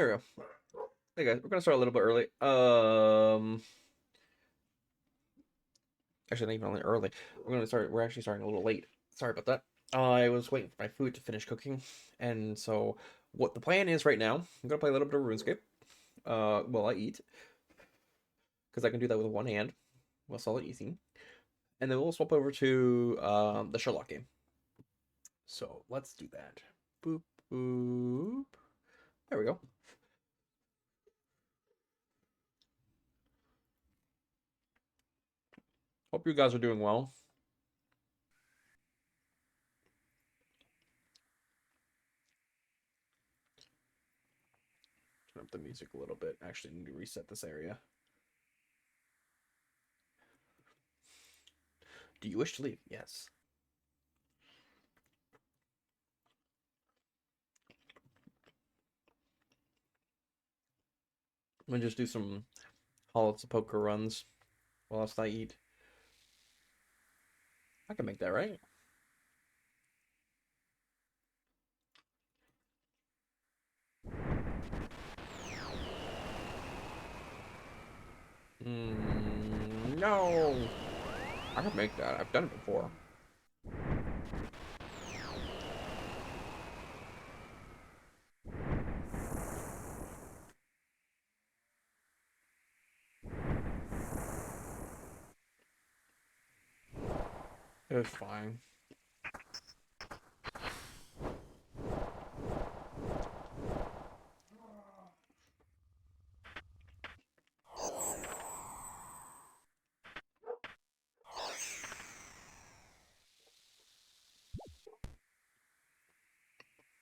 There we go. Hey guys, we're gonna start a little bit early. Actually, not even really early. We're actually starting a little late. Sorry about that. I was waiting for my food to finish cooking, and so what the plan is right now, I'm gonna play a little bit of RuneScape. While I eat, because I can do that with one hand while solid eating, and then we'll swap over to the Sherlock game. So let's do that. Boop boop. There we go. Hope you guys are doing well. Turn up the music a little bit. Actually, need to reset this area. Do you wish to leave? Yes. I'm gonna just do some Hollow poker runs whilst I eat. I can make that, right? No! I can make that. I've done it before. It was fine.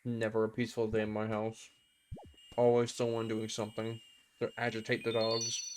Never a peaceful day in my house. Always someone doing something to agitate the dogs.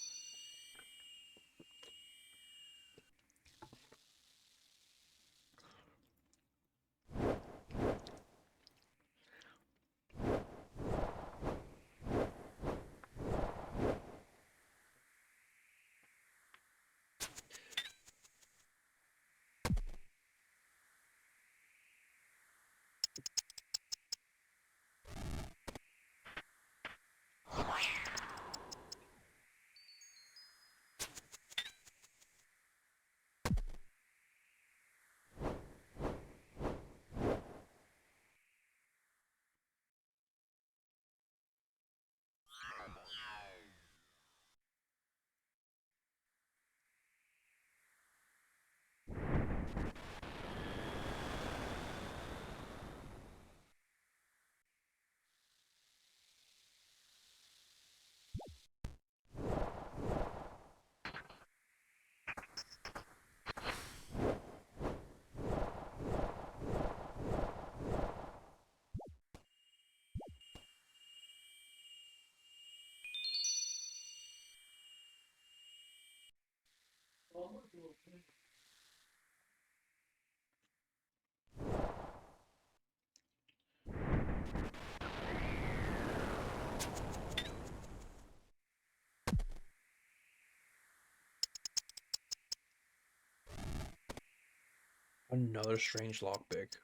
Another strange lockpick.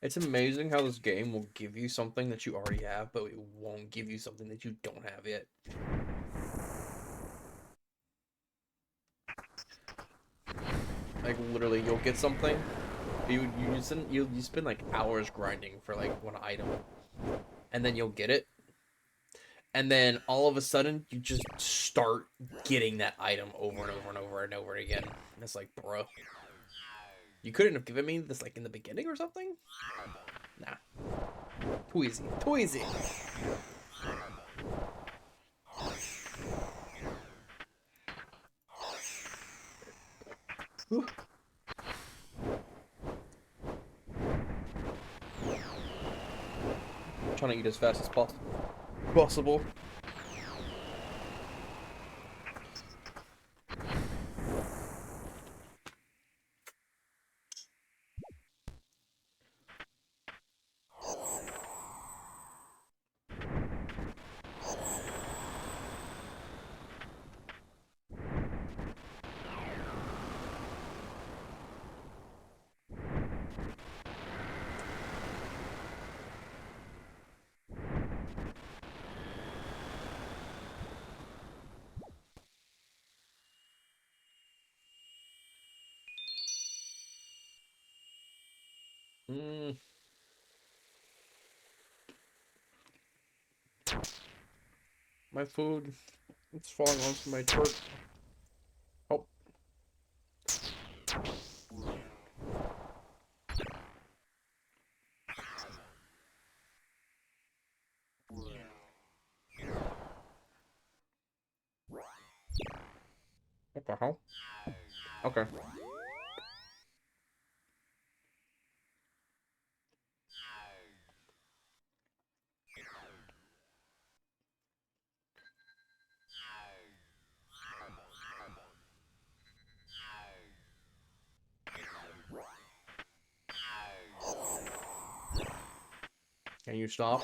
It's amazing how this game will give you something that you already have, but it won't give you something that you don't have yet. Like literally, you'll get something. You spend like hours grinding for like one item, and then you'll get it, and then all of a sudden you just start getting that item over and over and over and over again. And it's like, bro, you couldn't have given me this like in the beginning or something? Nah, too easy, too easy. Whew. Trying to eat as fast as possible. Mm. My food. It's falling onto my shirt. Oh. What the hell? Okay. Can you stop?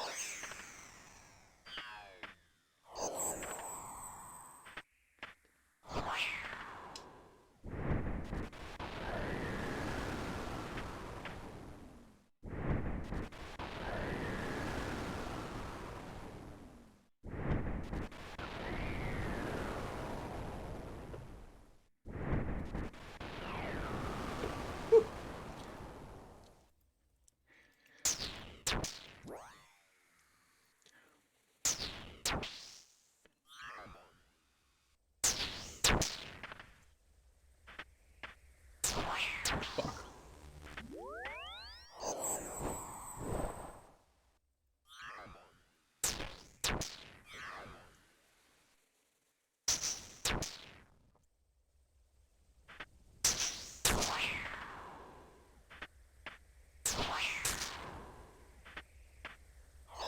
Fuck.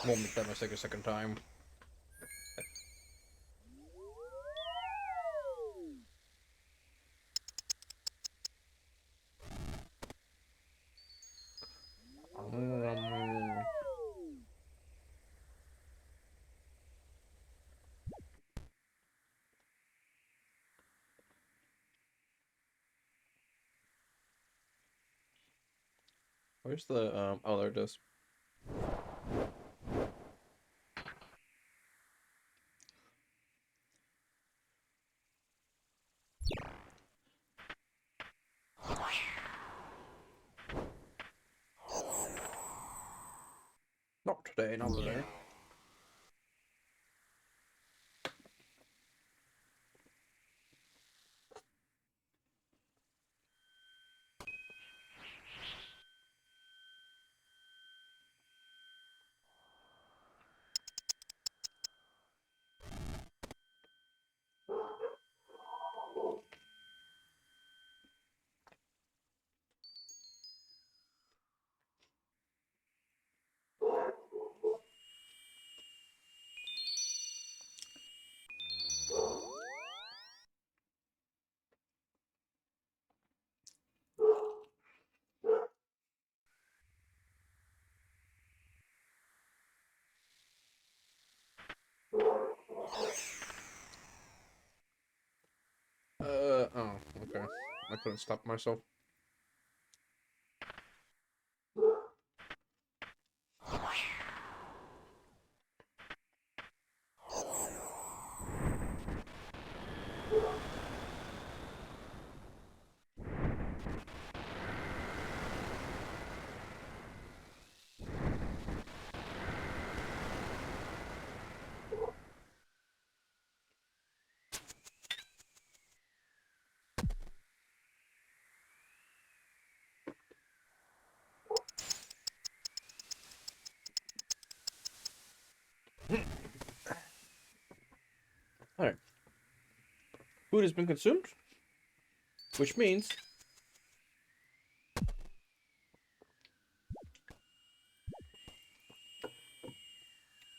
Won't make that mistake a second time. Where's the oh, there it is. Not today, not today. Oh, okay. I couldn't stop myself. Alright. Food has been consumed, which means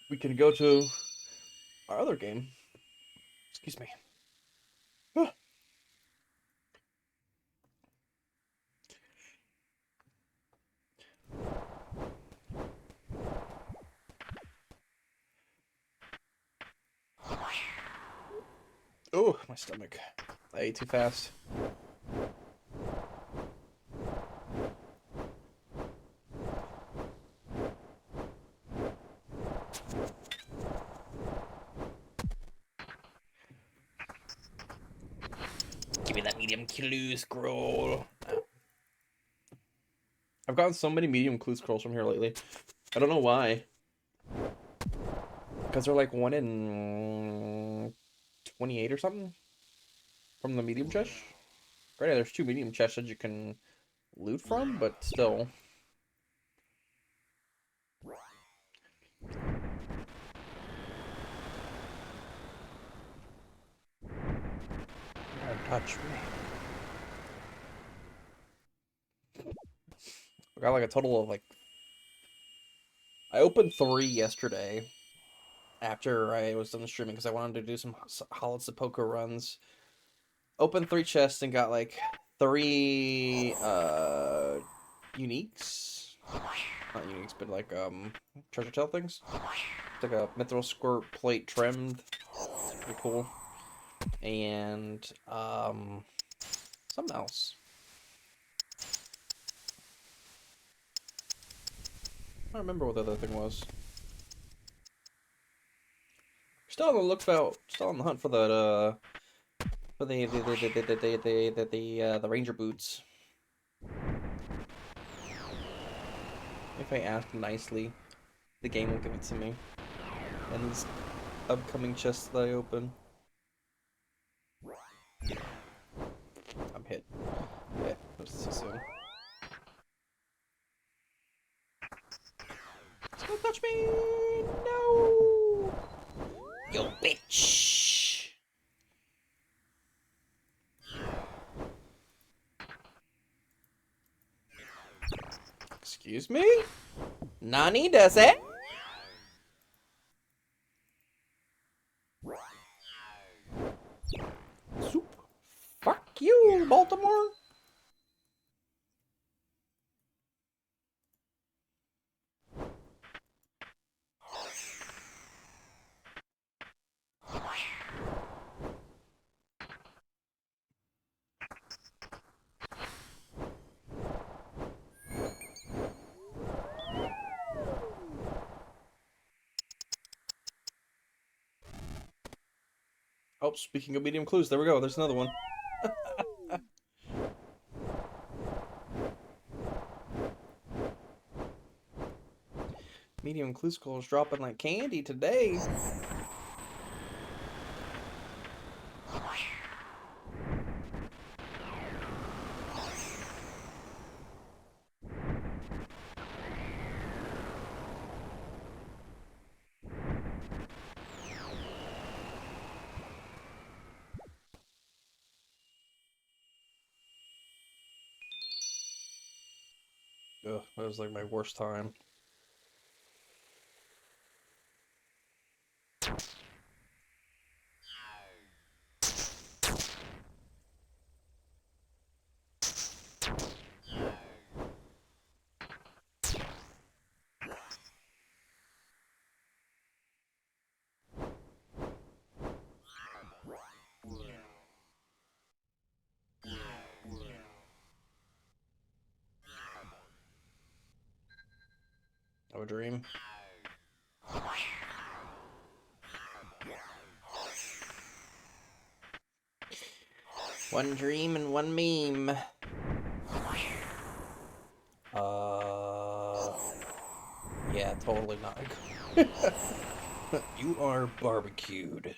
we can go to our other game. Excuse me. Oh, my stomach. I ate too fast. Give me that medium kilo scroll. I I've gotten so many medium clue scrolls from here lately. I don't know why. Because they're like 1 in 28 or something from the medium chest. Right, there's 2 medium chests that you can loot from, but still. Don't touch me. I got like a total of like. I opened 3 yesterday after I was done streaming because I wanted to do some Hollow poker runs. Opened 3 chests and got like 3 uniques. Not uniques, but like treasure tail things. It's like a mithril squirt plate trimmed. It's pretty cool. And something else. I don't remember what the other thing was. Still on the lookout, still on the hunt for that for the ranger boots. If I ask nicely, the game will give it to me. And these upcoming chests that I open. I'm hit. Yeah, that's too soon. Don't touch me! No! You bitch! Excuse me? Nani does it? Soup. Fuck you, Baltimore! Oh, speaking of medium clues, there we go. There's another one. Medium clue scrolls dropping like candy today. Ugh, that was like my worst time. Have a dream. One dream and one meme. Yeah, totally not. You are barbecued.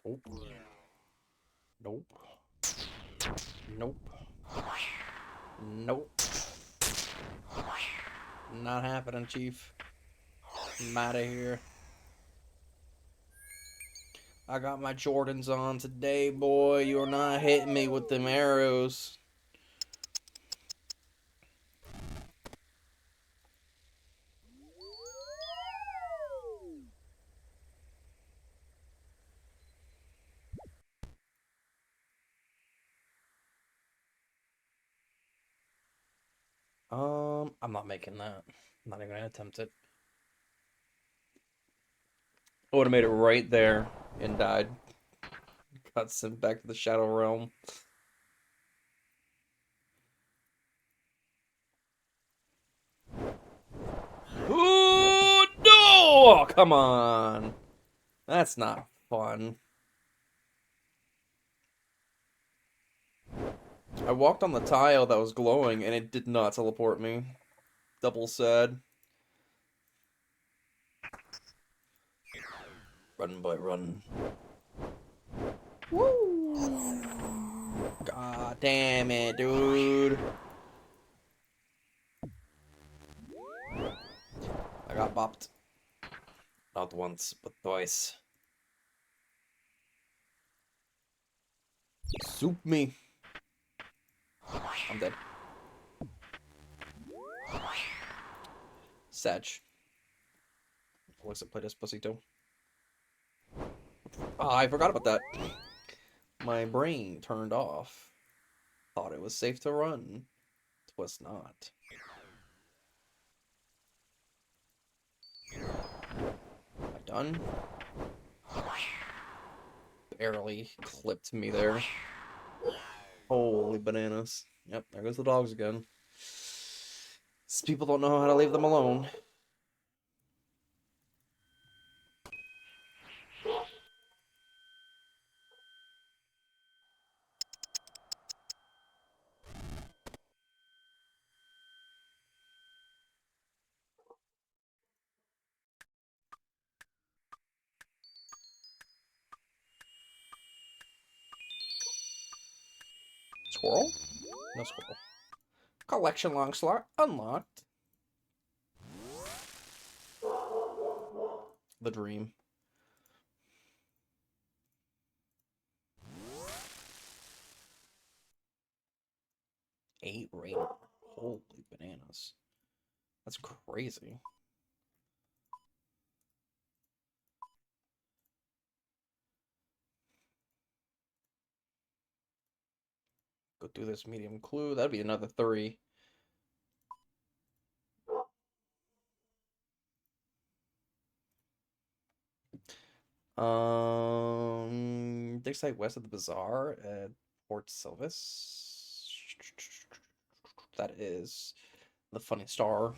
Nope. Nope. Nope. Nope. Not happening, Chief. I'm out of here. I got my Jordans on today, boy. You're not hitting me with them arrows. I'm not making that. I'm not even gonna attempt it. I would have made it right there and died. Got sent back to the Shadow Realm. Ooh, no! Come on. That's not fun. I walked on the tile that was glowing and it did not teleport me. Double sad. Run, boy, run. Woo! God damn it, dude. I got bopped. Not once, but twice. Soup me. I'm dead. Satch. What's it play this pussy too? Oh, I forgot about that. My brain turned off. Thought it was safe to run. It was not. Am I done? Barely clipped me there. Holy bananas. Yep, there goes the dogs again. These people don't know how to leave them alone. Squirrel? No squirrel. Collection long slot unlocked. The dream. Eight rating. Holy bananas. That's crazy. Go through this medium clue. That'd be another 3. Dig site west of the bazaar at Port Silvis. That is the funny star.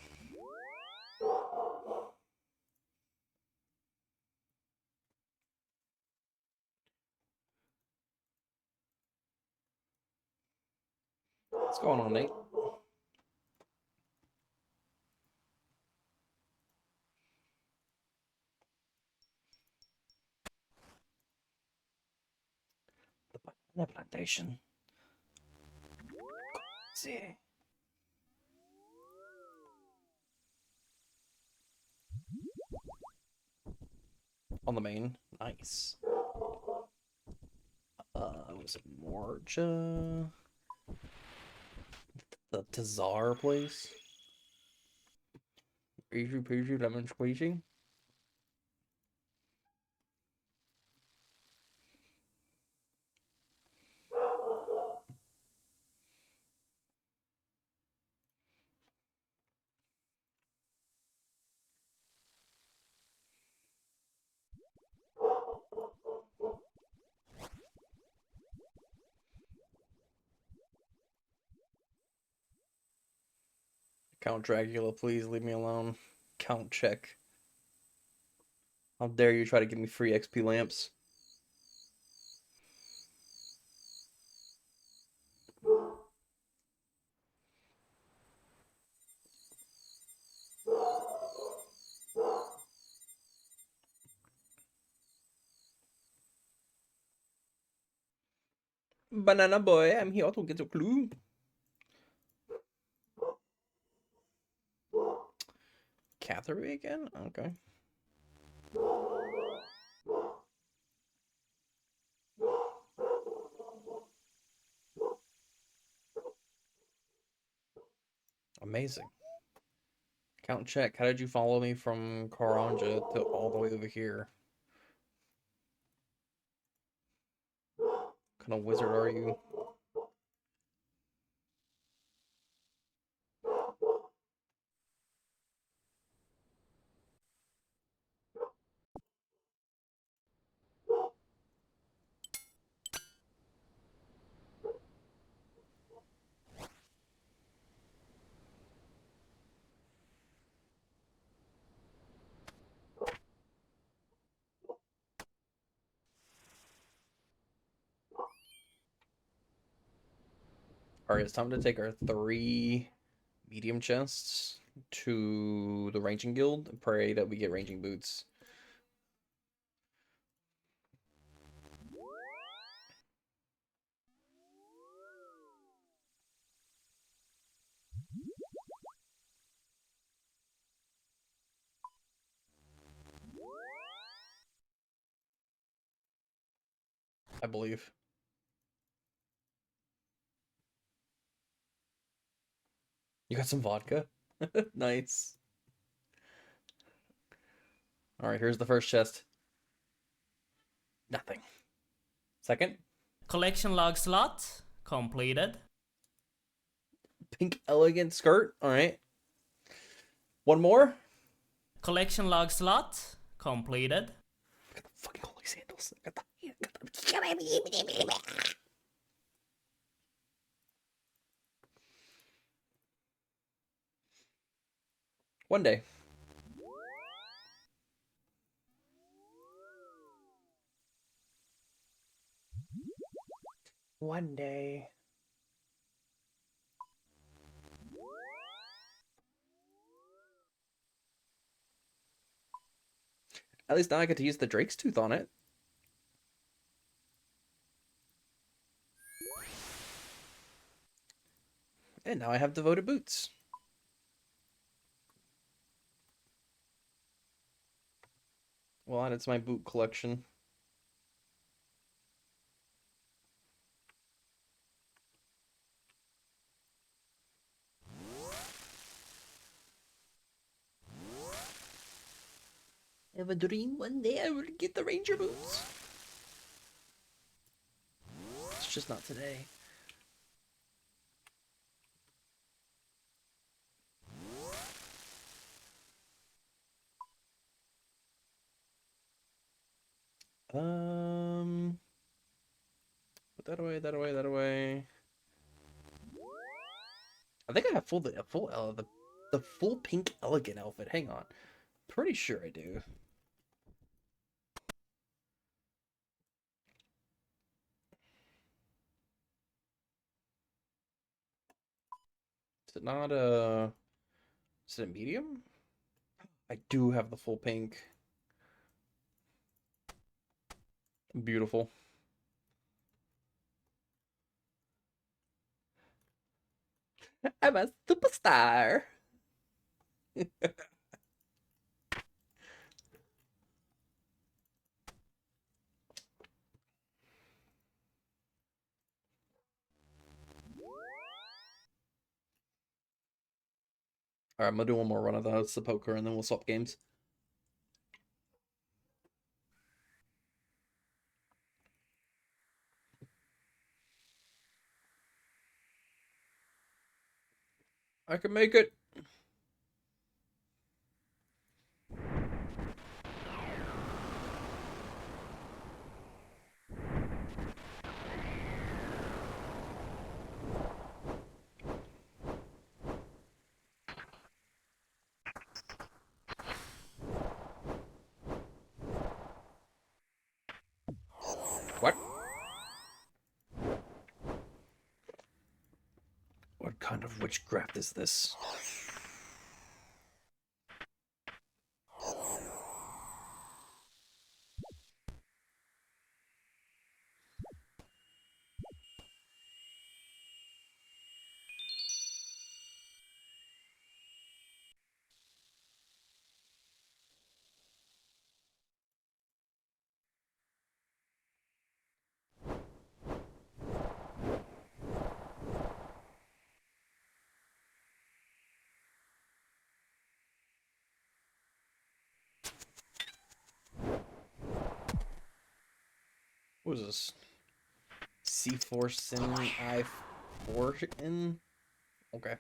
What's going on, Nate? The banana plantation. See. On the main. Nice. Was it Morja? The Tazar place? Easy peasy lemon squeezy? Count Dracula, please leave me alone. Count check. How dare you try to give me free XP lamps? Banana boy, I'm here to get a clue. Catherine again? Okay. Amazing. Count check. How did you follow me from Karanja to all the way over here? What kind of wizard are you? All right, it's time to take our 3 medium chests to the ranging guild and pray that we get ranging boots. I believe. You got some vodka? Nice. All right, here's the first chest. Nothing. Second, Collection log slot completed. pink elegant skirt. All right. One more. Collection log slot completed. Got the fucking holy sandals. Got the... One day. One day. At least now I get to use the Drake's Tooth on it. And now I have devoted boots. Well, and it's my boot collection. I have a dream one day I will get the ranger boots. It's just not today. Put that away, that away, that away. I think I have the full pink elegant outfit. Hang on. Pretty sure I do. Is it not is it a medium? I do have the full pink. Beautiful. I'm a superstar. Alright, I'm gonna do one more run of the poker and then we'll swap games. I can make it. What? What kind of witchcraft is this? What is this? C4 Sin I4 in? Okay.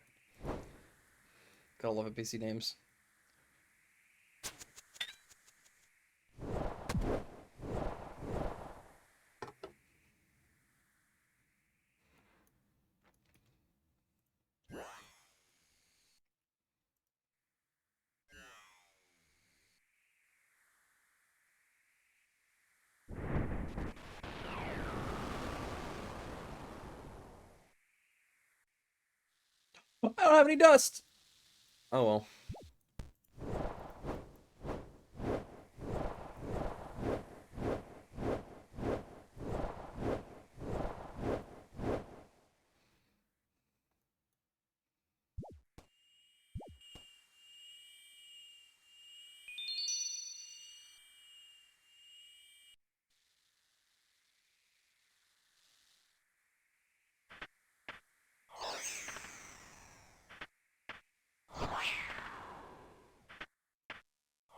Gotta love it, PC names. don't have any dust. Oh well.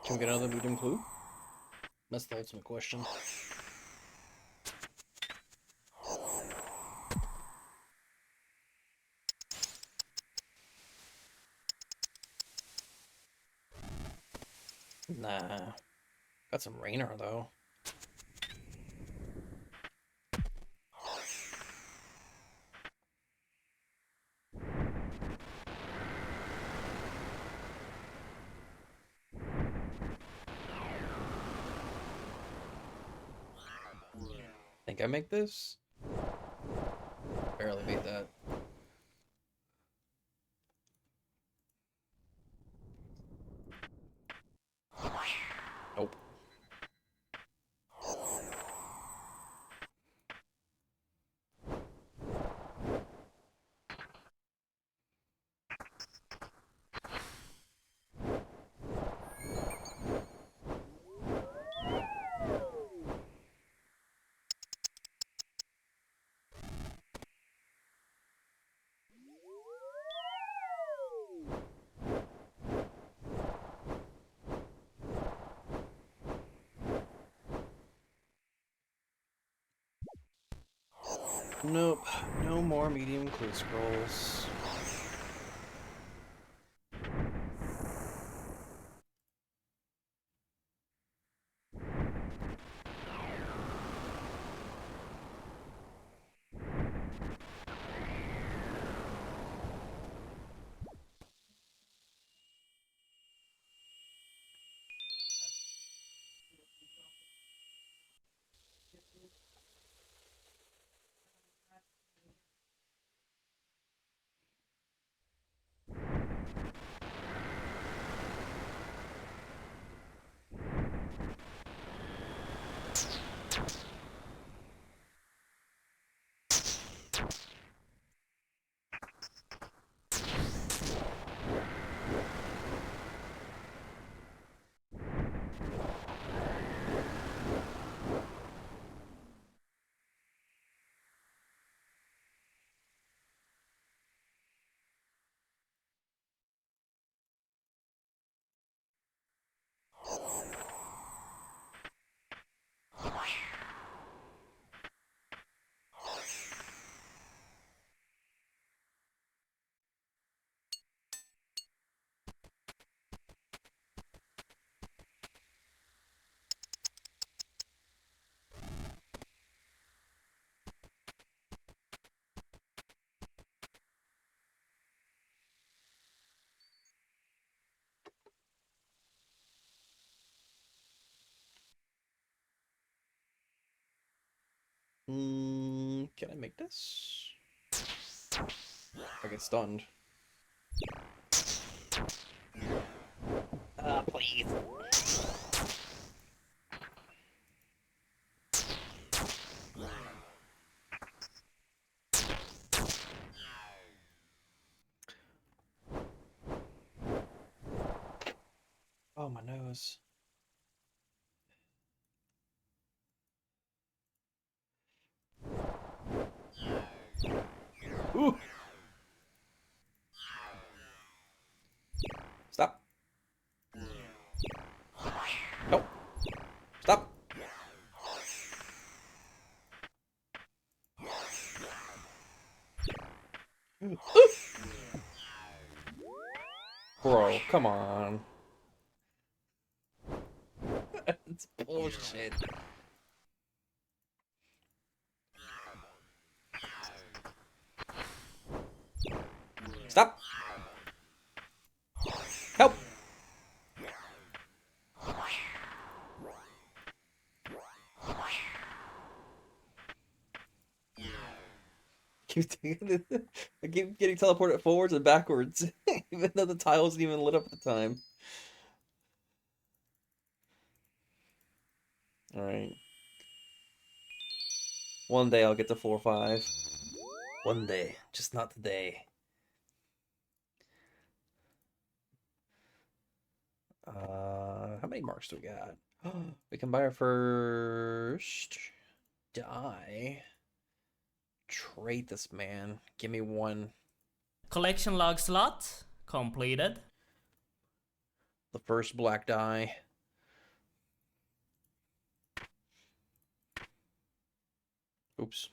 Can we get another medium clue? That's the ultimate question. Nah. Got some Rainer, though. Think I make this? Barely made that. Nope. Nope. No more medium clue scrolls. Can I make this? I get stunned. Please. Oh, my nose. Ooh. Stop. Nope. Stop. Ooh. Bro, come on. It's bullshit. Stop. Help. I keep getting teleported forwards and backwards, even though the tile wasn't even lit up at the time. All right. One day I'll get to 4-5. One day, just not today. How many marks do we got? We can buy our first die. Trade this man. Give me one. Collection log slot completed. The first black die. Oops.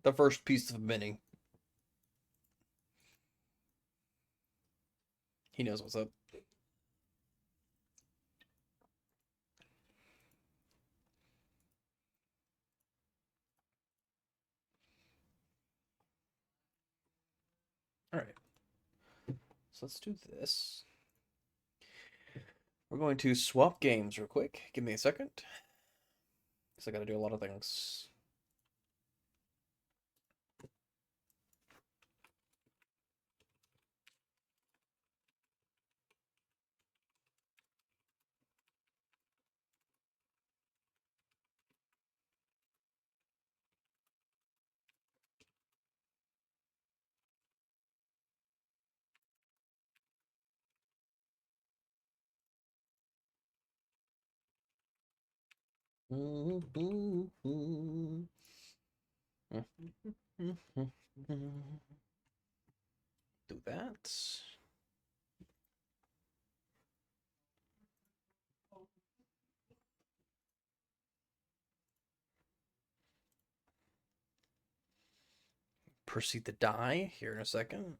The first piece of mini. He knows what's up. All right. So let's do this. We're going to swap games real quick. Give me a second. Because I got to do a lot of things. Do that. Proceed to die here in a second.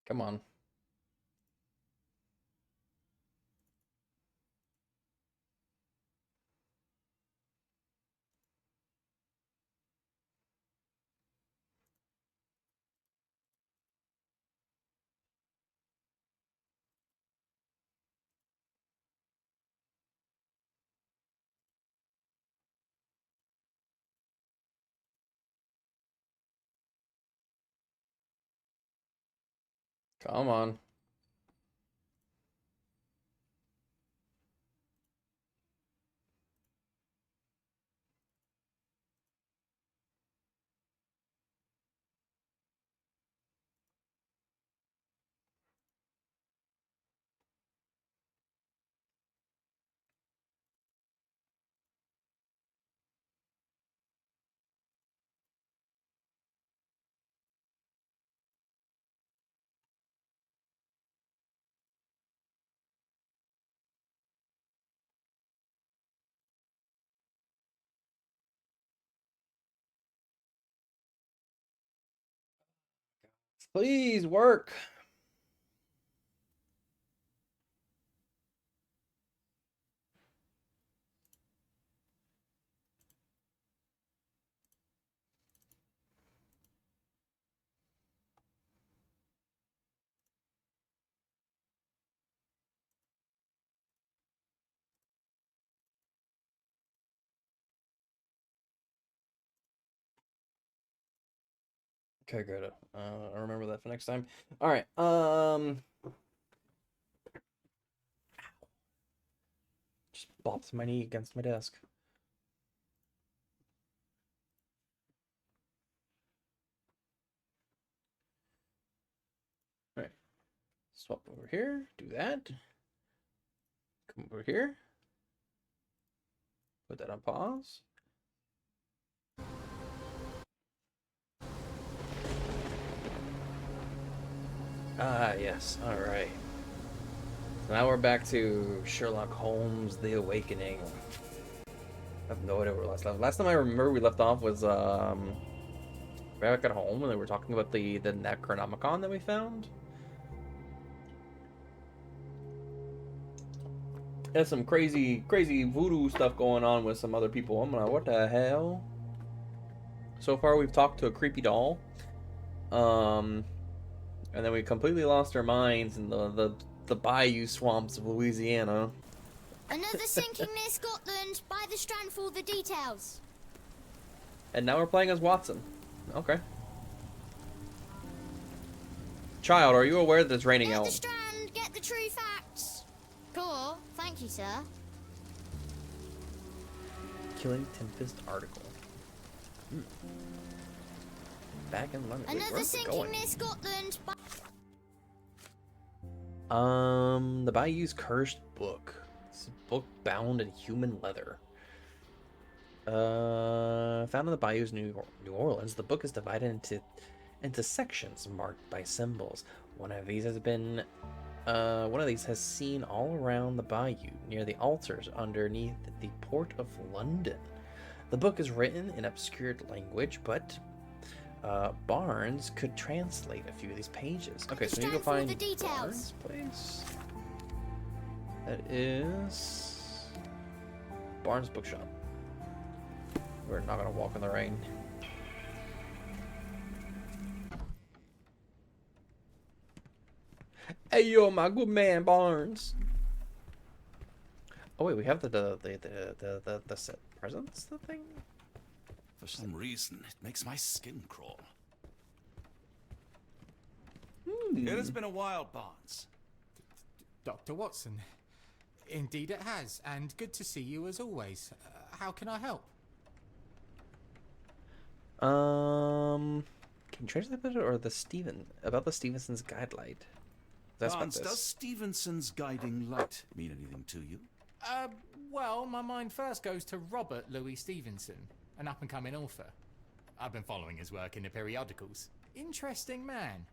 Come on. Come on. Please work. Okay, good. I'll remember that for next time. All right. Just bopped my knee against my desk. All right. Swap over here. Do that. Come over here. Put that on pause. Ah, yes. All right. So now we're back to Sherlock Holmes: The Awakening. I have no idea where we last left. Last time I remember we left off was back at home when they were talking about the Necronomicon that we found. There's some crazy voodoo stuff going on with some other people. I'm like, what the hell? So far, we've talked to a creepy doll. And then we completely lost our minds in the bayou swamps of Louisiana. Another sinking near Scotland. By the Strand for all the details. And now we're playing as Watson. Okay. Child, are you aware that it's raining Get out? the Strand. Get the true facts. Cool. Thank you, sir. Killing Tempest article. Back in London. Wait, Another where's it sinking going? near Scotland. The Bayou's Cursed Book. It's a book bound in human leather. Found in the Bayou's New Orleans, the book is divided into sections marked by symbols. One of these has seen all around the bayou near the altars underneath the port of London. The book is written in obscured language, but Barnes could translate a few of these pages. Okay, so you go find the details. Barnes' place. That is Barnes Bookshop. We're not gonna walk in the rain. Hey yo, my good man Barnes. Oh wait, we have the set presents, the thing. For some reason, it makes my skin crawl. It has been a while, Barnes. Dr. Watson. Indeed it has, and good to see you as always. How can I help? Can you translate it or about the Stevenson's guide light? That's Barnes, about this. does Stevenson's guiding light mean anything to you? Well, my mind first goes to Robert Louis Stevenson, an up-and-coming author. I've been following his work in the periodicals. Interesting man.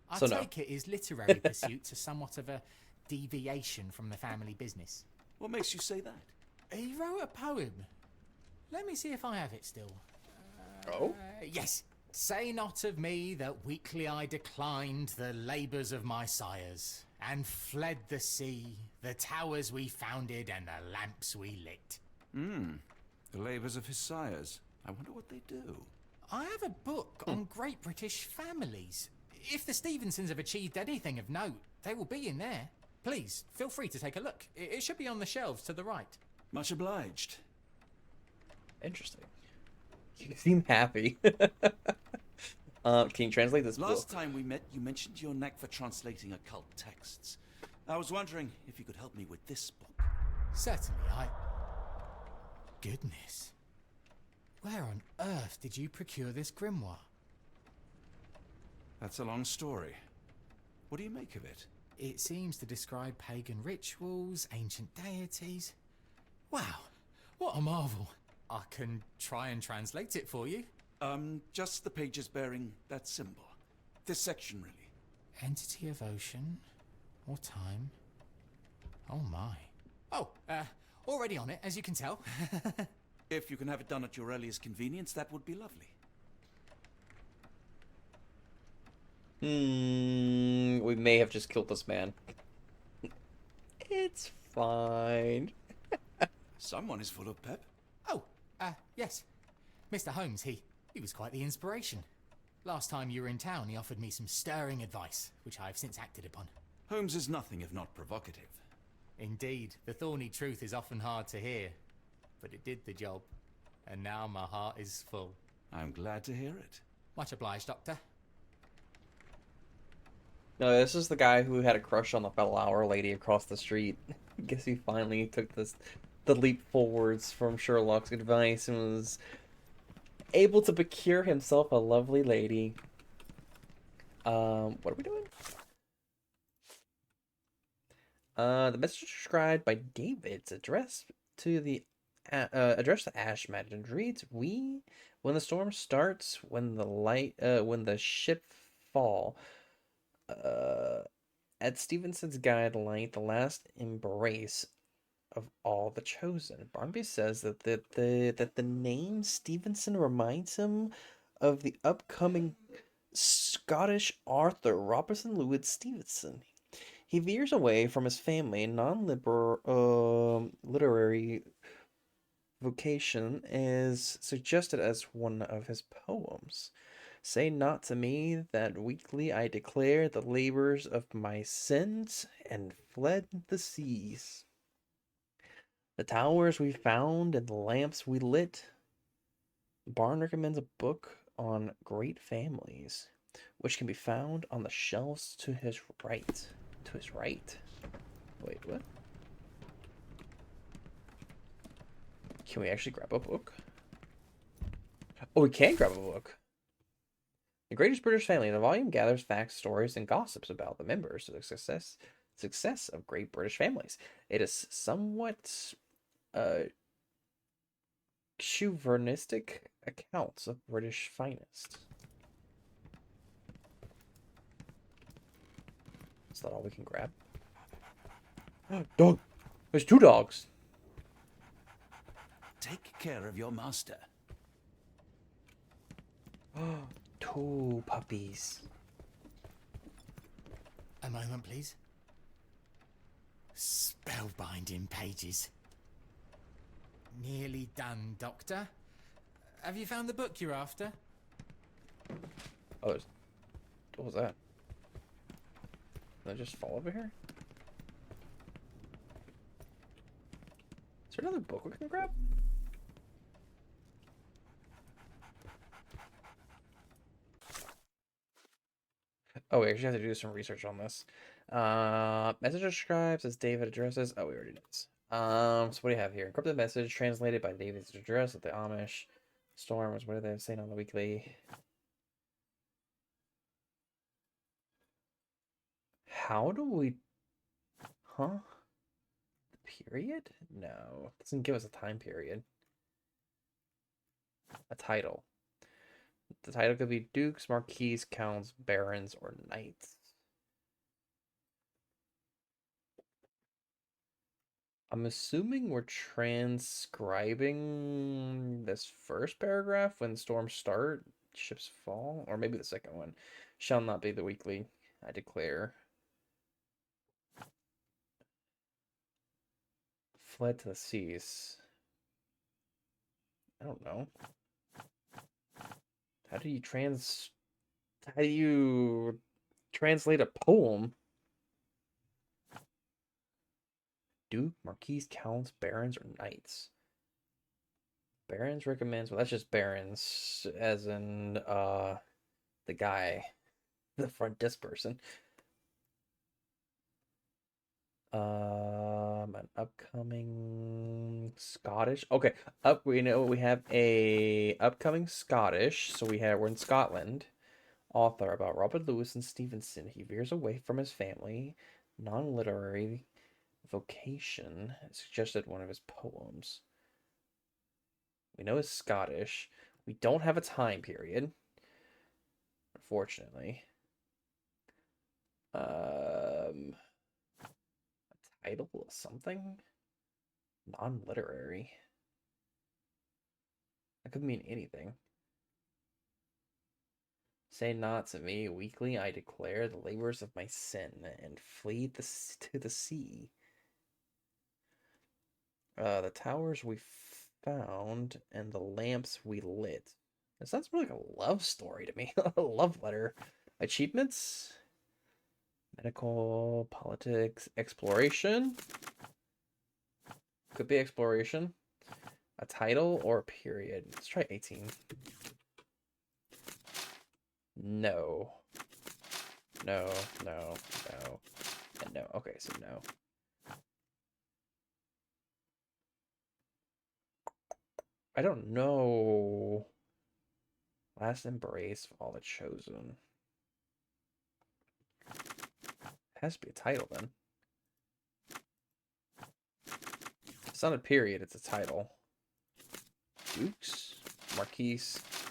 I So no. take it his literary pursuits are somewhat of a deviation from the family business. What makes you say that? He wrote a poem. Let me see if I have it still. Oh? Yes. Say not of me that weakly I declined the labours of my sires, and fled the sea, the towers we founded, and the lamps we lit. The labours of his sires. I wonder what they do. I have a book on great British families. If the Stevensons have achieved anything of note, they will be in there. Please, feel free to take a look. It should be on the shelves to the right. Much obliged. Interesting. You seem happy. Can you translate this Last book? time we met, you mentioned your knack for translating occult texts. I was wondering if you could help me with this book. Certainly, Goodness. Where on earth did you procure this grimoire? That's a long story. What do you make of it? It seems to describe pagan rituals, ancient deities. Wow, what a marvel. I can try and translate it for you. Just the pages bearing that symbol. This section, really. Entity of ocean or time. Oh my. Oh, already on it, as you can tell. If you can have it done at your earliest convenience, that would be lovely. We may have just killed this man. It's fine. Someone is full of pep. Oh, yes. Mr. Holmes, he was quite the inspiration. Last time you were in town, he offered me some stirring advice, which I have since acted upon. Holmes is nothing if not provocative. Indeed, the thorny truth is often hard to hear, but it did the job, and now my heart is full. I'm glad to hear it. Much obliged, Doctor. No, this is the guy who had a crush on the flower lady across the street. I guess he finally took the leap forwards from Sherlock's advice and was able to procure himself a lovely lady. What are we doing? The message described by David's address to Ash Madden reads: "We, when the storm starts, when the ship fall, at Stevenson's guide light, the last embrace of all the chosen." Barnaby says that the name Stevenson reminds him of the upcoming Scottish author Robertson Louis Stevenson. He veers away from his family non-literary vocation is suggested as one of his poems. Say not to me that weekly I declare the labors of my sins and fled the seas. The towers we found and the lamps we lit. Barn recommends a book on great families, which can be found on the shelves to his right. To his right. Wait, what? Can we actually grab a book? Oh, we can grab a book. The Greatest British Family. The volume gathers facts, stories, and gossips about the members of the success of great British families. It is somewhat chauvinistic accounts of British finest. Is that all we can grab? Dog! There's 2 dogs! Take care of your master. 2 puppies. A moment, please. Spellbinding pages. Nearly done, Doctor. Have you found the book you're after? Oh, what was that? Did I just fall over here? Is there another book we can grab? Oh, we actually have to do some research on this. Message describes as David addresses. Oh, we already did this. So what do you have here? Encrypted message translated by David's address at the Amish storms. What are they saying on the weekly? How do we? Huh? The period? No, it doesn't give us a time period. A title. The title could be Dukes, Marquis, Counts, Barons, or Knights. I'm assuming we're transcribing this first paragraph when storms start, ships fall, or maybe the second one. Shall not be the weekly, I declare. Fled to the seas. I don't know. How do you translate a poem? Duke, Marquis, Counts, Barons, or Knights? Barons recommends, well, that's just Barons, as in, the guy, the front desk person. An upcoming Scottish. Okay, we know we have a upcoming Scottish, so we're in Scotland. Author about Robert Louis and Stevenson. He veers away from his family, non-literary vocation, suggested one of his poems. We know it's Scottish. We don't have a time period, unfortunately. A title of something? Non-literary. That could mean anything. Say not to me, weekly I declare the labors of my sin and flee to the sea. The towers we found and the lamps we lit. It sounds more like a love story to me. A love letter. Achievements? Medical, politics, exploration? Could be exploration. A title or a period. Let's try 18. No. No, no, no, and no. Okay, so no. I don't know. Last embrace of all the chosen. Has to be a title then. It's not a period, it's a title. Dukes, Marquis,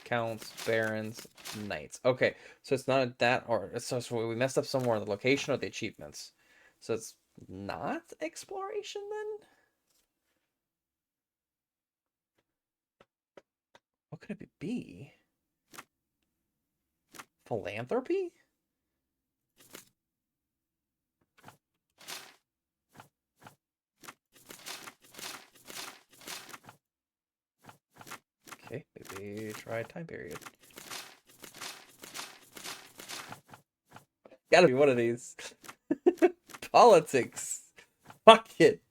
Counts, Barons, Knights. Okay, so it's not that or so we messed up somewhere in the location or the achievements. So it's not exploration then? What could it be? Philanthropy? a try time period. Gotta be one of these. Politics. Fuck it.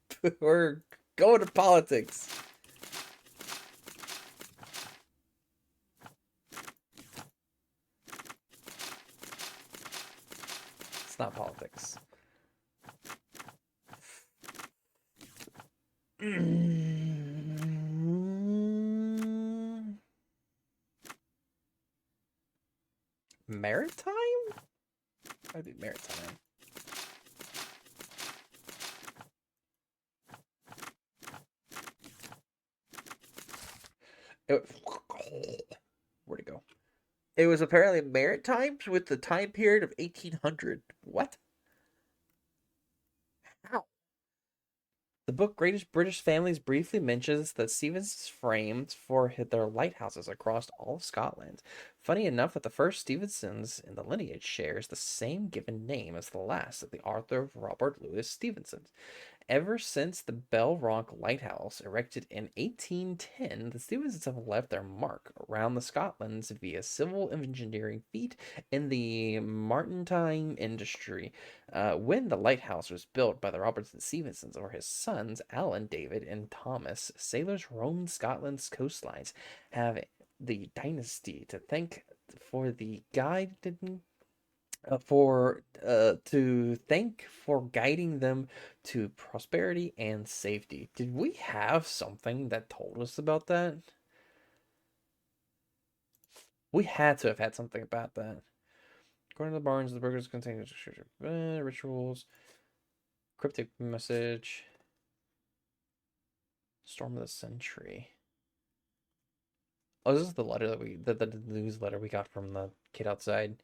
We're going to politics. It's not politics. Maritime? I think maritime. Where'd it go? It was apparently maritime with the time period of 1800. What? How? The book Greatest British Families briefly mentions that Stevensons framed for their lighthouses across all of Scotland. Funny enough that the first Stevensons in the lineage shares the same given name as the last of the author of Robert Louis Stevenson. Ever since the Bell Rock Lighthouse, erected in 1810, the Stevensons have left their mark around the Scotlands via civil engineering feat in the maritime industry. When the lighthouse was built by the Robertson Stevensons or his sons, Alan, David, and Thomas, sailors roamed Scotland's coastlines, have the dynasty to thank for the guide for guiding them to prosperity and safety. Did we have something that told us about that? We had to have had something about that. According to the Barnes, the burgers contain rituals, cryptic message, storm of the century. Oh, this is the letter that the newsletter we got from the kid outside.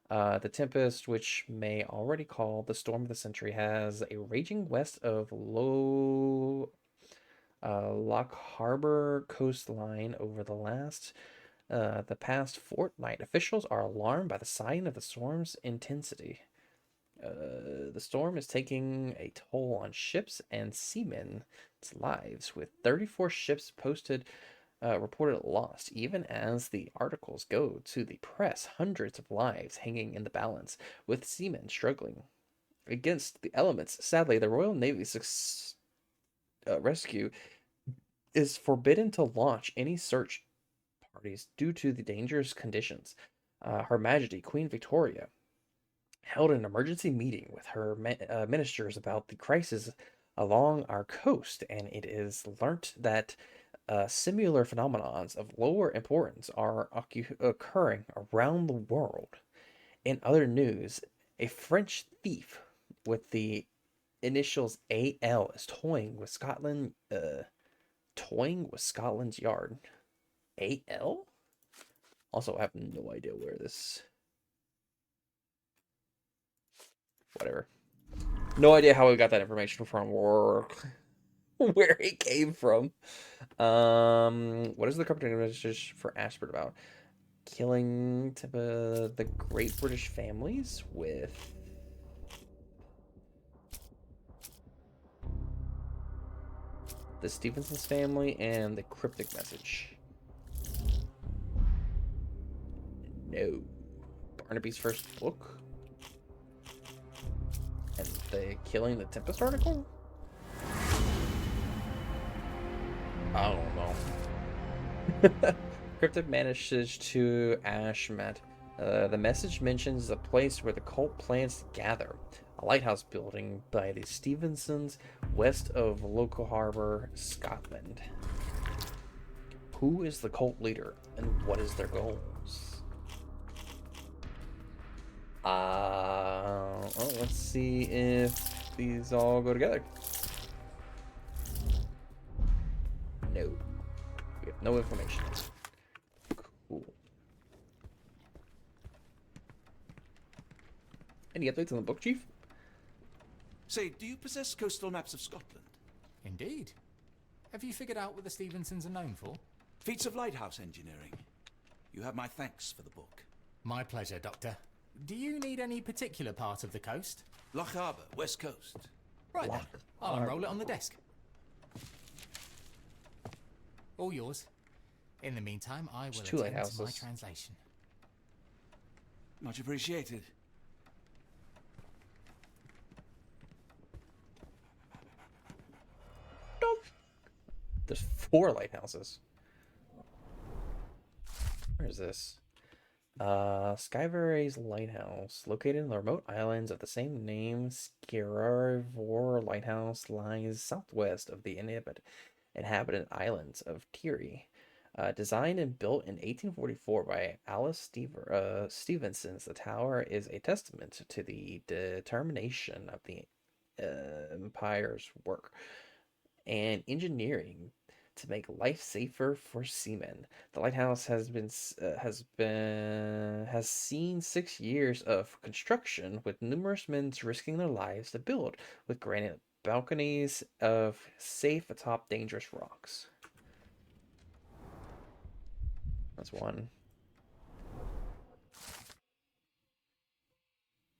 The tempest, which may already call the storm of the century, has a raging west of Loch Harbour coastline over the past fortnight. Officials are alarmed by the sign of the storm's intensity. The storm is taking a toll on ships and seamen's lives, with 34 ships reported lost. Even as the articles go to the press, hundreds of lives hanging in the balance, with seamen struggling against the elements. Sadly, the Royal Navy's rescue is forbidden to launch any search parties due to the dangerous conditions. Her Majesty Queen Victoria held an emergency meeting with her ministers about the crisis along our coast, and it is learnt that similar phenomenons of lower importance are occurring around the world. In other news, a French thief with the initials AL is toying with Scotland's Yard. AL? Also, I have no idea where this. Whatever. No idea how we got that information from or where it came from. What is the company message for Ashford about? Killing the Great British Families with the Stevensons family and the cryptic message. No. Barnaby's first book? And the Killing the Tempest article? I don't know. Cryptic message to Ashmet. The message mentions a place where the cult plans to gather. A lighthouse building by the Stevensons west of Loch Harbour, Scotland. Who is the cult leader and what is their goals? Well, let's see if these all go together. No. We have no information. Cool. Any updates on the book, Chief? Say, do you possess coastal maps of Scotland? Indeed. Have you figured out what the Stevensons are known for? Feats of lighthouse engineering. You have my thanks for the book. My pleasure, Doctor. Do you need any particular part of the coast? Loch Harbour, west coast. Right then. I'll unroll it on the desk. All yours. In the meantime, I will two attend to my lighthouses. translation. Much appreciated. There's 4 lighthouses. Where is this? Skyvery's Lighthouse, located in the remote islands of the same name. Skirarvor Lighthouse lies southwest of the inhabited islands of Tiri. Designed and built in 1844 by Stevenson's, the tower is a testament to the determination of the Empire's work and engineering to make life safer for seamen. The lighthouse has seen 6 years of construction, with numerous men risking their lives to build, with granite balconies of safe atop dangerous rocks. That's one.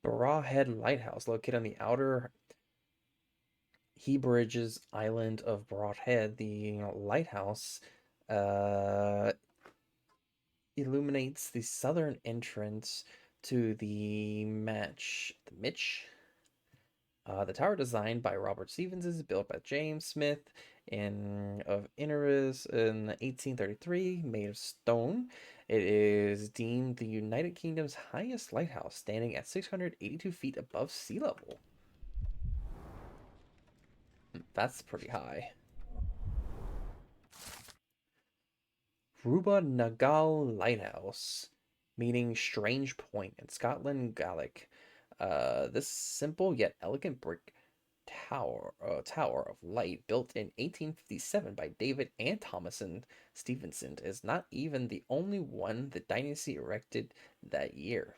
Barra Head Lighthouse, located on the outer Hebrides island of Broad Head. The lighthouse illuminates the southern entrance to the Mitch. The tower, designed by Robert Stevens, is built by James Smith of Inneris in 1833, made of stone. It is deemed the United Kingdom's highest lighthouse, standing at 682 feet above sea level. That's pretty high. Ruba Nagal Lighthouse, meaning strange point in Scotland Gaelic. This simple yet elegant brick tower of light, built in 1857 by David and Thomason Stevenson, is not even the only one the dynasty erected that year.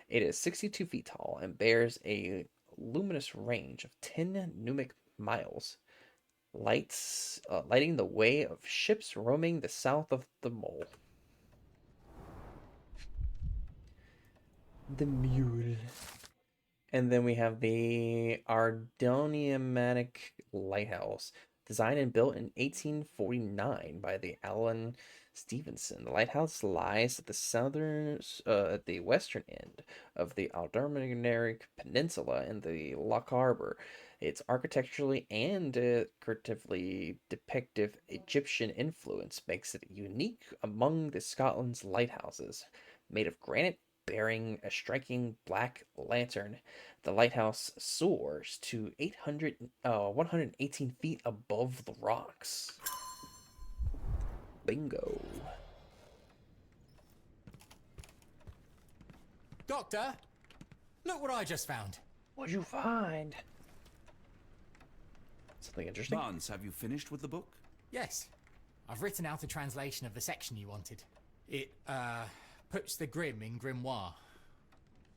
It is 62 feet tall and bears a luminous range of 10 numic miles, lighting the way of ships roaming the south of the mole. The Mule. And then we have the Ardoniamatic Lighthouse, designed and built in 1849 by the Alan Stevenson. The lighthouse lies at the western end of the Ardoniamanic Peninsula in the Loch Harbor. Its architecturally and decoratively depictive Egyptian influence makes it unique among the Scotland's lighthouses. Made of granite, bearing a striking black lantern, the lighthouse soars to 118 feet above the rocks. Bingo. Doctor, look what I just found. What'd you find? Something interesting? Barnes, have you finished with the book? Yes, I've written out a translation of the section you wanted. It, puts the grim in grimoire.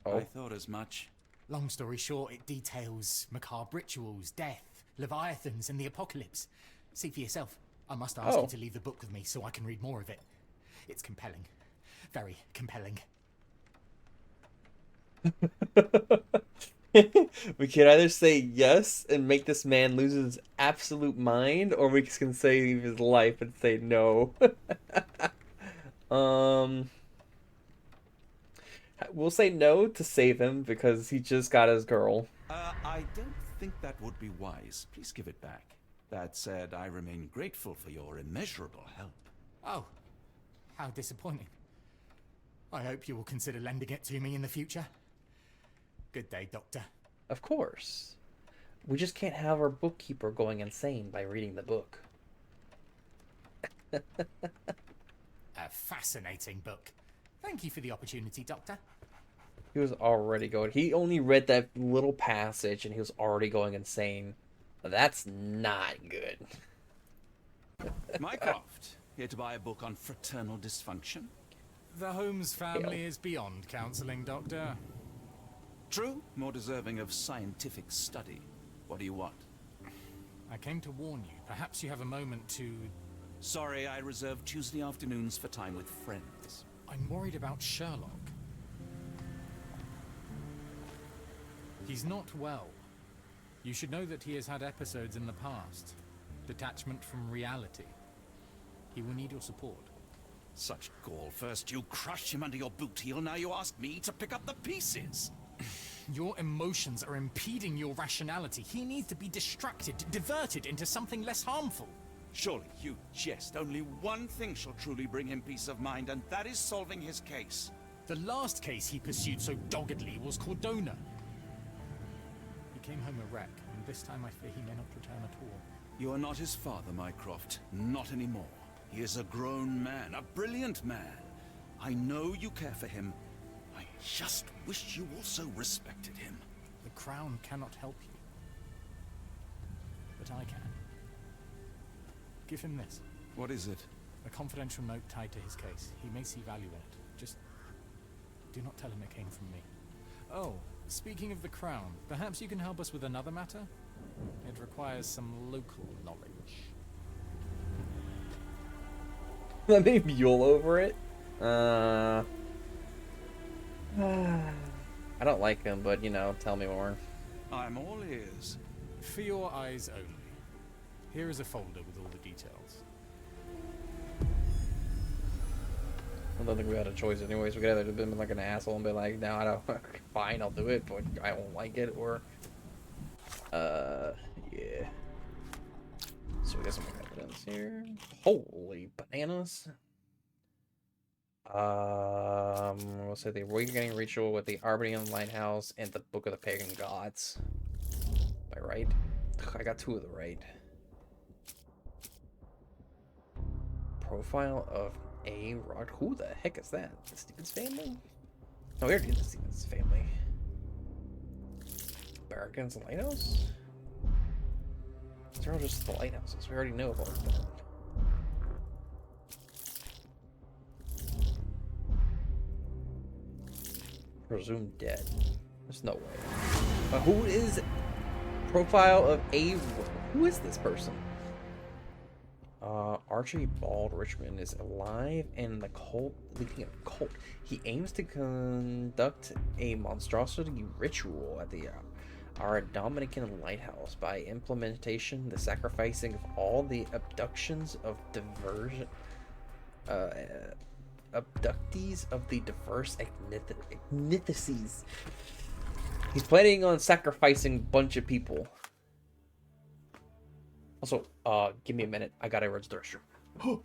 Oh. I thought as much. Long story short, it details macabre rituals, death, leviathans, and the apocalypse. See for yourself. I must ask you to leave the book with me so I can read more of it. It's compelling. Very compelling. We can either say yes and make this man lose his absolute mind, or we can save his life and say no. We'll say no to save him because he just got his girl. I don't think that would be wise. Please give it back. That said, I remain grateful for your immeasurable help. Oh, how disappointing. I hope you will consider lending it to me in the future. Good day, Doctor. Of course. We just can't have our bookkeeper going insane by reading the book. A fascinating book. Thank you for the opportunity, Doctor. He was already going. He only read that little passage and he was already going insane. That's not good. Mycroft, here to buy a book on fraternal dysfunction? The Holmes family is beyond counselling, Doctor. True, more deserving of scientific study. What do you want? I came to warn you. Perhaps you have a moment to... Sorry, I reserve Tuesday afternoons for time with friends. I'm worried about Sherlock. He's not well. You should know that he has had episodes in the past. Detachment from reality. He will need your support. Such gall. First you crush him under your boot heel, now you ask me to pick up the pieces. Your emotions are impeding your rationality. He needs to be distracted, diverted into something less harmful. Surely you jest. Only one thing shall truly bring him peace of mind, and that is solving his case. The last case he pursued so doggedly was Cordona. He came home a wreck, and this time I fear he may not return at all. You are not his father, Mycroft. Not anymore. He is a grown man, a brilliant man. I know you care for him. I just wish you also respected him. The Crown cannot help you. But I can. Give him this. What is it? A confidential note tied to his case. He may see value in it. Just do not tell him it came from me. Oh, speaking of the Crown, perhaps you can help us with another matter? It requires some local knowledge. Let me mule over it. I don't like him, but you know, tell me more. I'm all ears. For your eyes only. Here is a folder with all the details. I don't think we had a choice anyways. We could either have been like an asshole and be like, no, I don't, fine, I'll do it, but I won't like it, or, yeah. So we got some evidence here. Holy bananas. We'll say the awakening ritual with the Arbidian Lighthouse and the Book of the Pagan Gods. Am I right? I got two of the right. Profile of a Rod. Who the heck is that? The Stevens family? No, we already did the Stevens family. Barricans and Lighthouse? These are all just the lighthouses. We already know about them. Presumed dead. There's no way. Who is profile of a? Who is this person? Archie Bald Richmond is alive and the cult, leading a cult. He aims to conduct a monstrosity ritual at the our Dominican lighthouse by implementation, the sacrificing of all the abductions of diversion. Abductees of the diverse ethnicities. He's planning on sacrificing a bunch of people. Also, give me a minute. I gotta run to the restroom.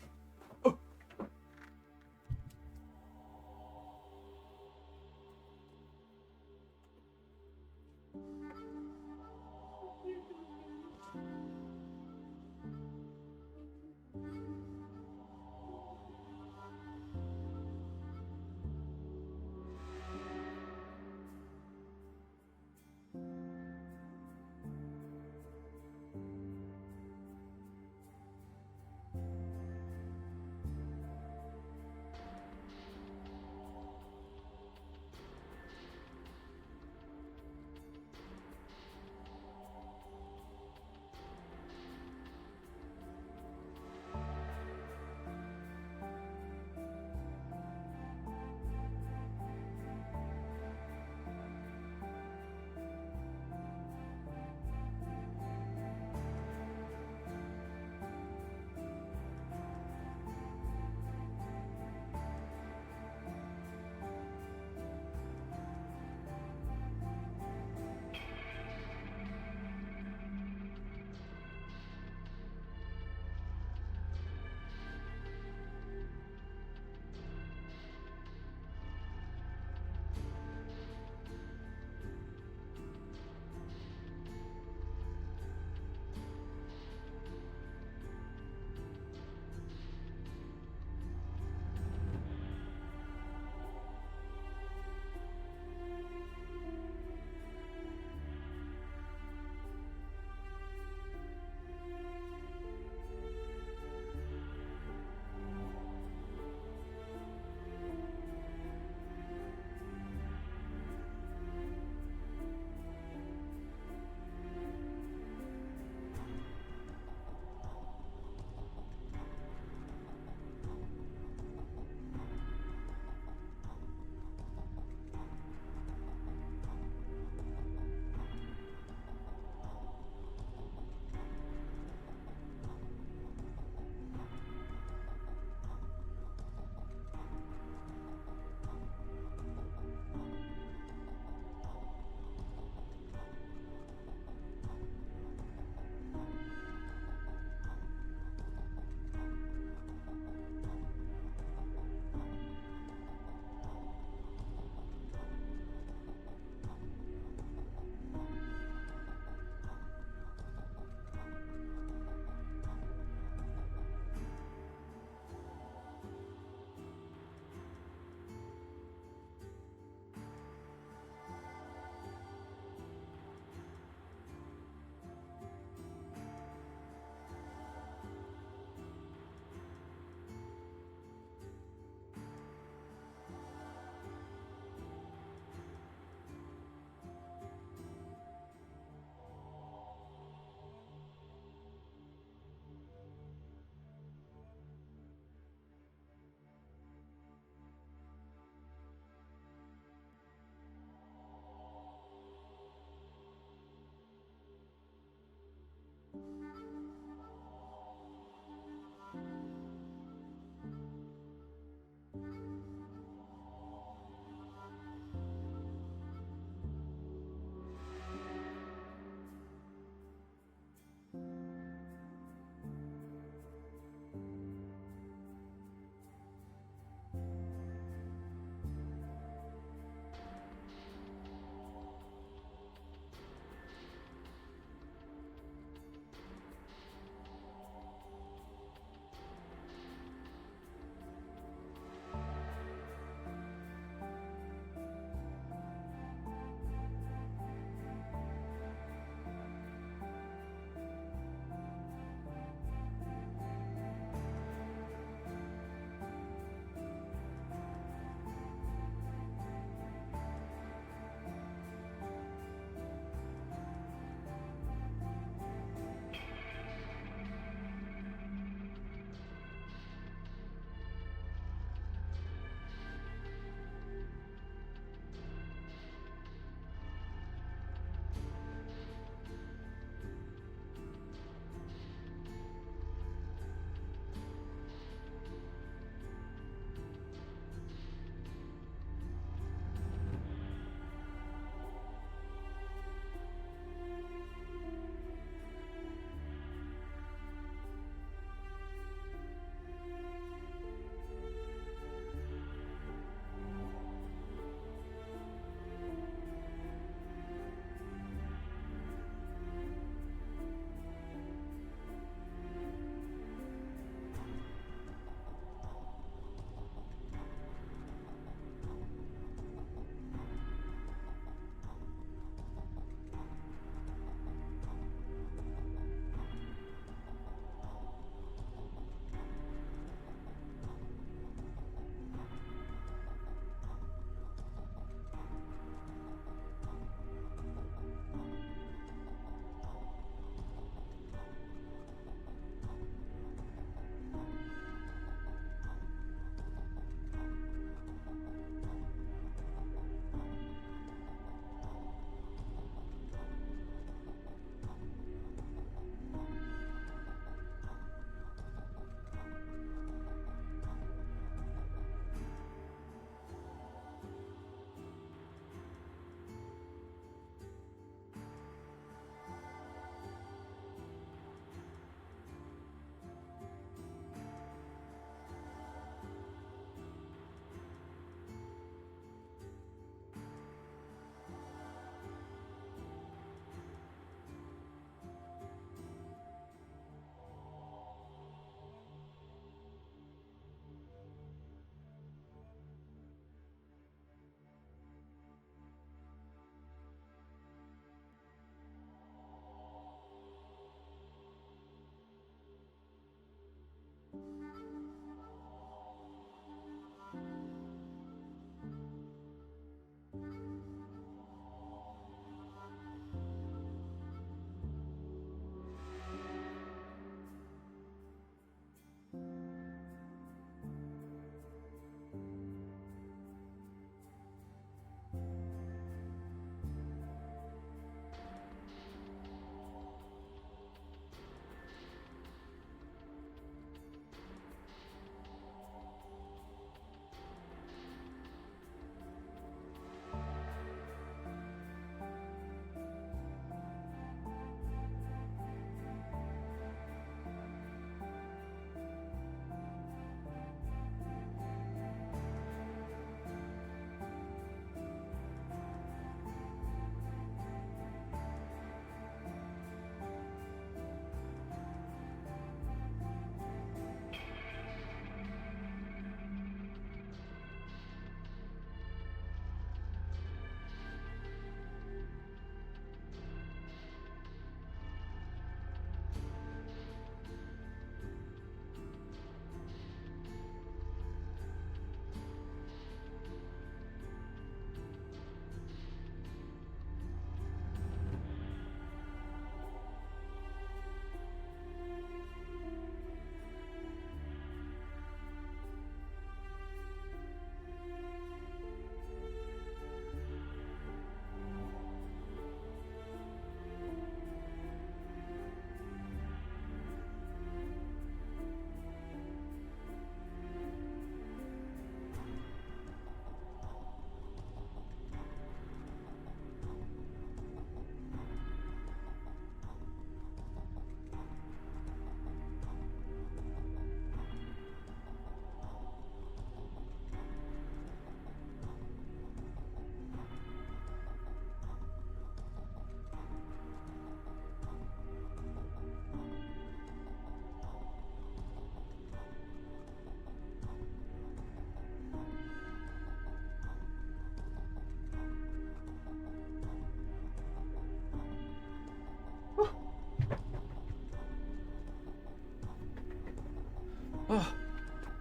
Oh,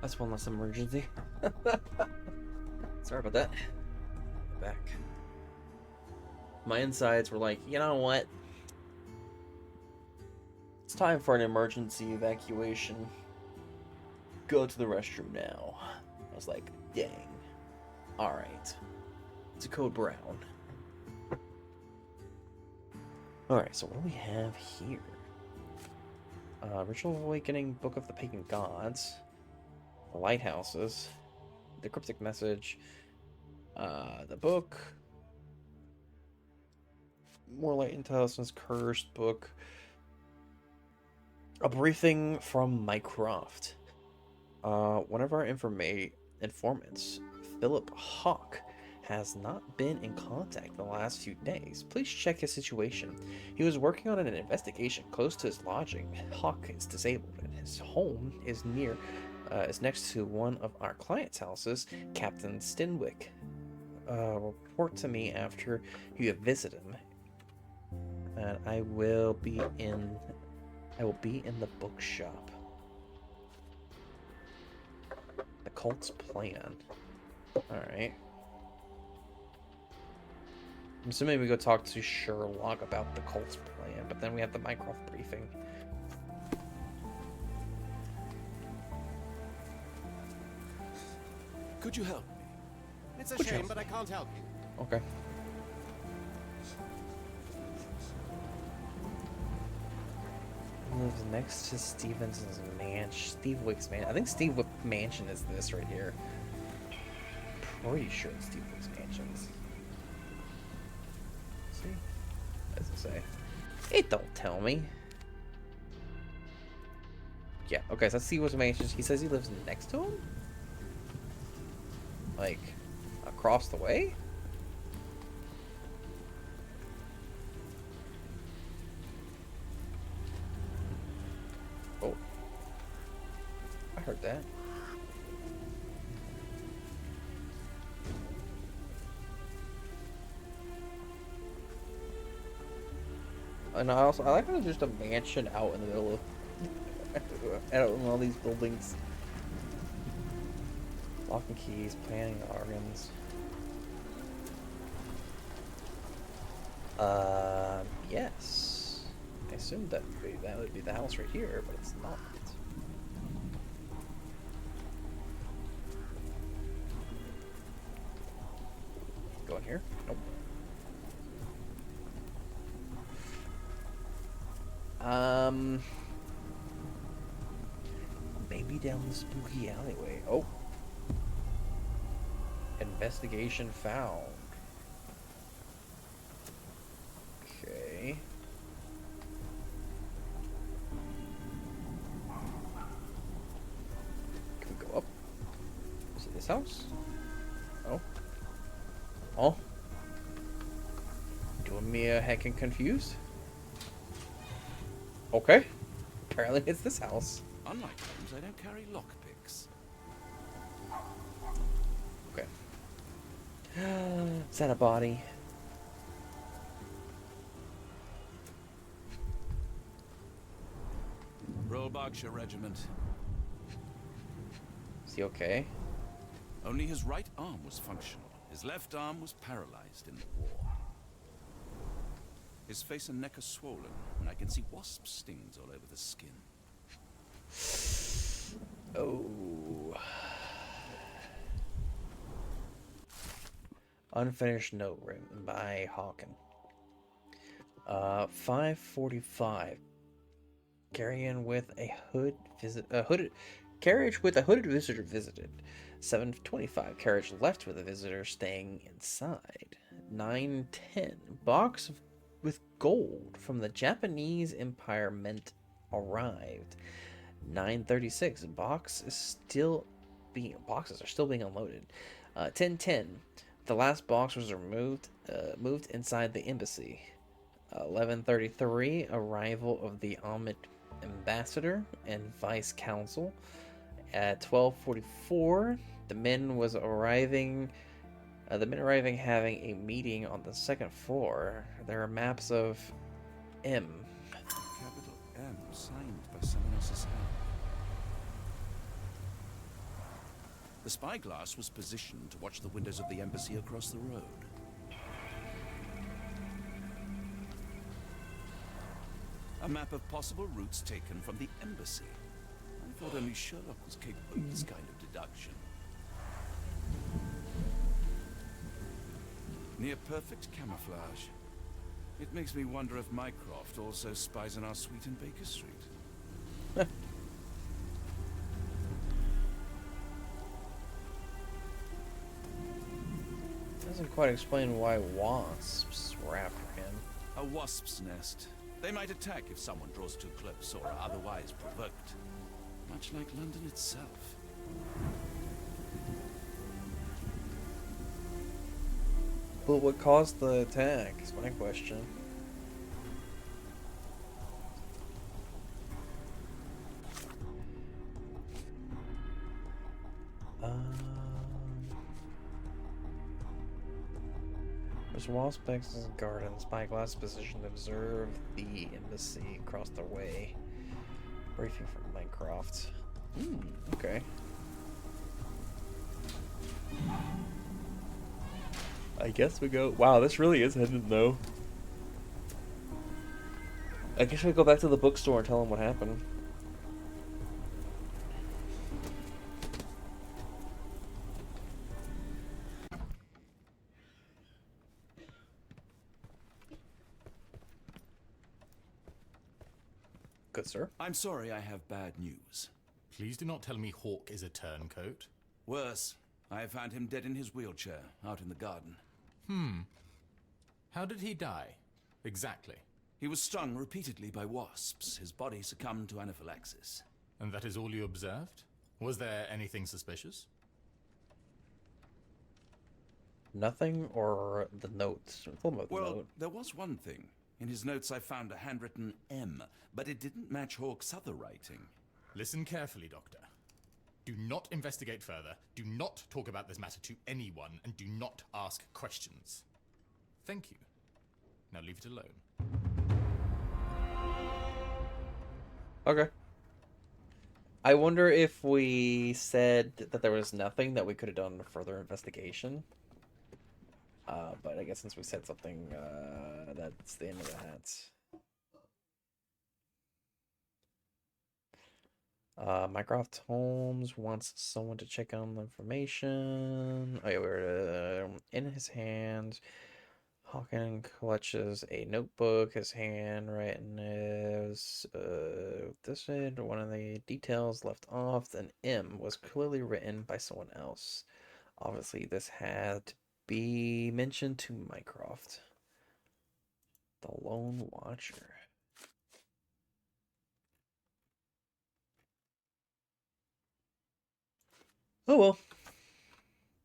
that's one less emergency. Sorry about that. Back. My insides were like, you know what? It's time for an emergency evacuation. Go to the restroom now. I was like, dang. Alright. It's a code brown. Alright, so what do we have here? Ritual of Awakening, Book of the Pagan Gods, the Lighthouses, the Cryptic Message, the book, More Light Intelligence, Cursed Book, a briefing from Mycroft. One of our informants, Philip Hawk, has not been in contact the last few days. Please check his situation. He was working on an investigation close to his lodging. Hawk is disabled, and his home is next to one of our clients' houses, Captain Stinwick. Report to me after you have visited him, and I will be in the bookshop. The cult's plan. Alright. I'm assuming we go talk to Sherlock about the cult's plan, but then we have the Mycroft briefing. Could you help me? It's a shame, but I can't help you. Okay. Lives next to Stevenson's mansion. Steve Wick's mansion. I think Steve Wick's mansion is this right here. Pretty sure it's Steve Wick's mansions. See? What does it say? It don't tell me. Yeah, okay, so that's Steve Wick's mansion. He says he lives next to him? Like, across the way? Oh. I heard that. And I like how there's just a mansion out in the middle of out in all these buildings. Lock and keys, planning organs. Yes. I assumed that would be the house right here, but it's not. Go in here? Nope. Maybe down the spooky alleyway. Oh. Investigation found. Okay. Can we go up? Is it this house? Oh. Oh. Doing me a heckin' confused? Okay. Apparently it's this house. Unlike Holmes, I don't carry lockpicks. Okay. Is that a body? Royal Berkshire Regiment. Is he okay? Only his right arm was functional. His left arm was paralyzed in the war. His face and neck are swollen, and I can see wasp stings all over the skin. Oh. Unfinished note written by Hawken. 5:45. Carrying with a carriage with a hooded visitor visited. 7:25. Carriage left with a visitor staying inside. 9:10. Box with gold from the Japanese Empire Mint arrived. 9:36. Boxes are still being unloaded. 10:10. The last box was moved inside the embassy. 11:33. Arrival of the Amit ambassador and vice consul. At 12:44, the men arriving having a meeting on the second floor. There are maps of M. Capital M signed by someone else's hand. The spyglass was positioned to watch the windows of the embassy across the road. A map of possible routes taken from the embassy. I thought only Sherlock was capable of this kind of deduction. Near perfect camouflage. It makes me wonder if Mycroft also spies on our suite in Baker Street. Doesn't quite explain why wasps were after him. A wasp's nest. They might attack if someone draws too close or are otherwise provoked. Much like London itself. But what caused the attack is my question. There's wasp eggs in the garden. Spyglass position to observe the embassy across the way. Briefing from Mycroft. Okay. I guess we go. Wow, this really is hidden though. I guess we go back to the bookstore and tell him what happened. Good sir. I'm sorry, I have bad news. Please do not tell me Hawk is a turncoat. Worse, I have found him dead in his wheelchair, out in the garden. How did he die? Exactly. He was stung repeatedly by wasps. His body succumbed to anaphylaxis. And that is all you observed? Was there anything suspicious? Nothing, or the notes? Tell me about the Well, note. there was one thing. In his notes I found a handwritten M, but it didn't match Hawk's other writing. Listen carefully, Doctor. Do not investigate further, do not talk about this matter to anyone, and do not ask questions. Thank you. Now leave it alone. Okay. I wonder if we said that there was nothing that we could have done further investigation. But I guess since we said something, that's the end of that. Mycroft Holmes wants someone to check on the information. Oh yeah, we're in his hand. Hawken clutches a notebook. His handwriting is this is one of the details left off. An M was clearly written by someone else. Obviously, this had to be mentioned to Mycroft. The Lone Watcher. Oh well.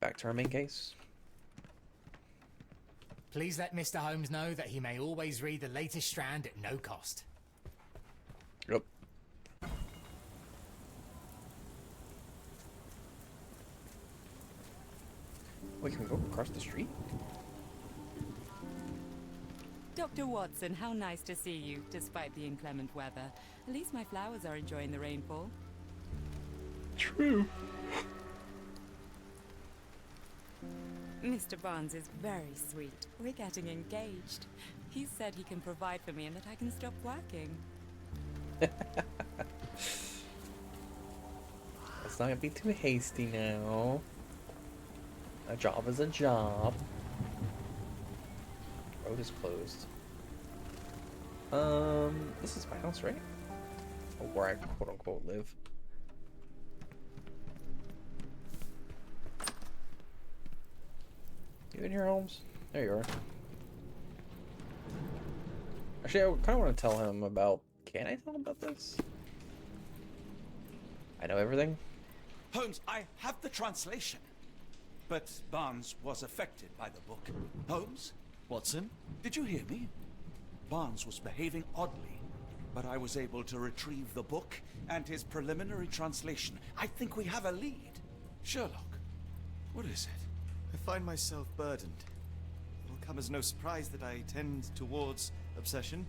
Back to our main case. Please let Mr. Holmes know that he may always read the latest Strand at no cost. Yep. We can go across the street. Dr. Watson, how nice to see you, despite the inclement weather. At least my flowers are enjoying the rainfall. True. Mr. Barnes is very sweet. We're getting engaged. He said he can provide for me and that I can stop working. Let's not be too hasty now. A job is a job. Road is closed. This is my house, right? Or where I quote unquote live. You in here, Holmes? There you are. Actually, I kind of want to tell him about... Can I tell him about this? I know everything. Holmes, I have the translation. But Barnes was affected by the book. Holmes? Watson? Did you hear me? Barnes was behaving oddly, but I was able to retrieve the book and his preliminary translation. I think we have a lead. Sherlock, what is it? I find myself burdened. It will come as no surprise that I tend towards obsession.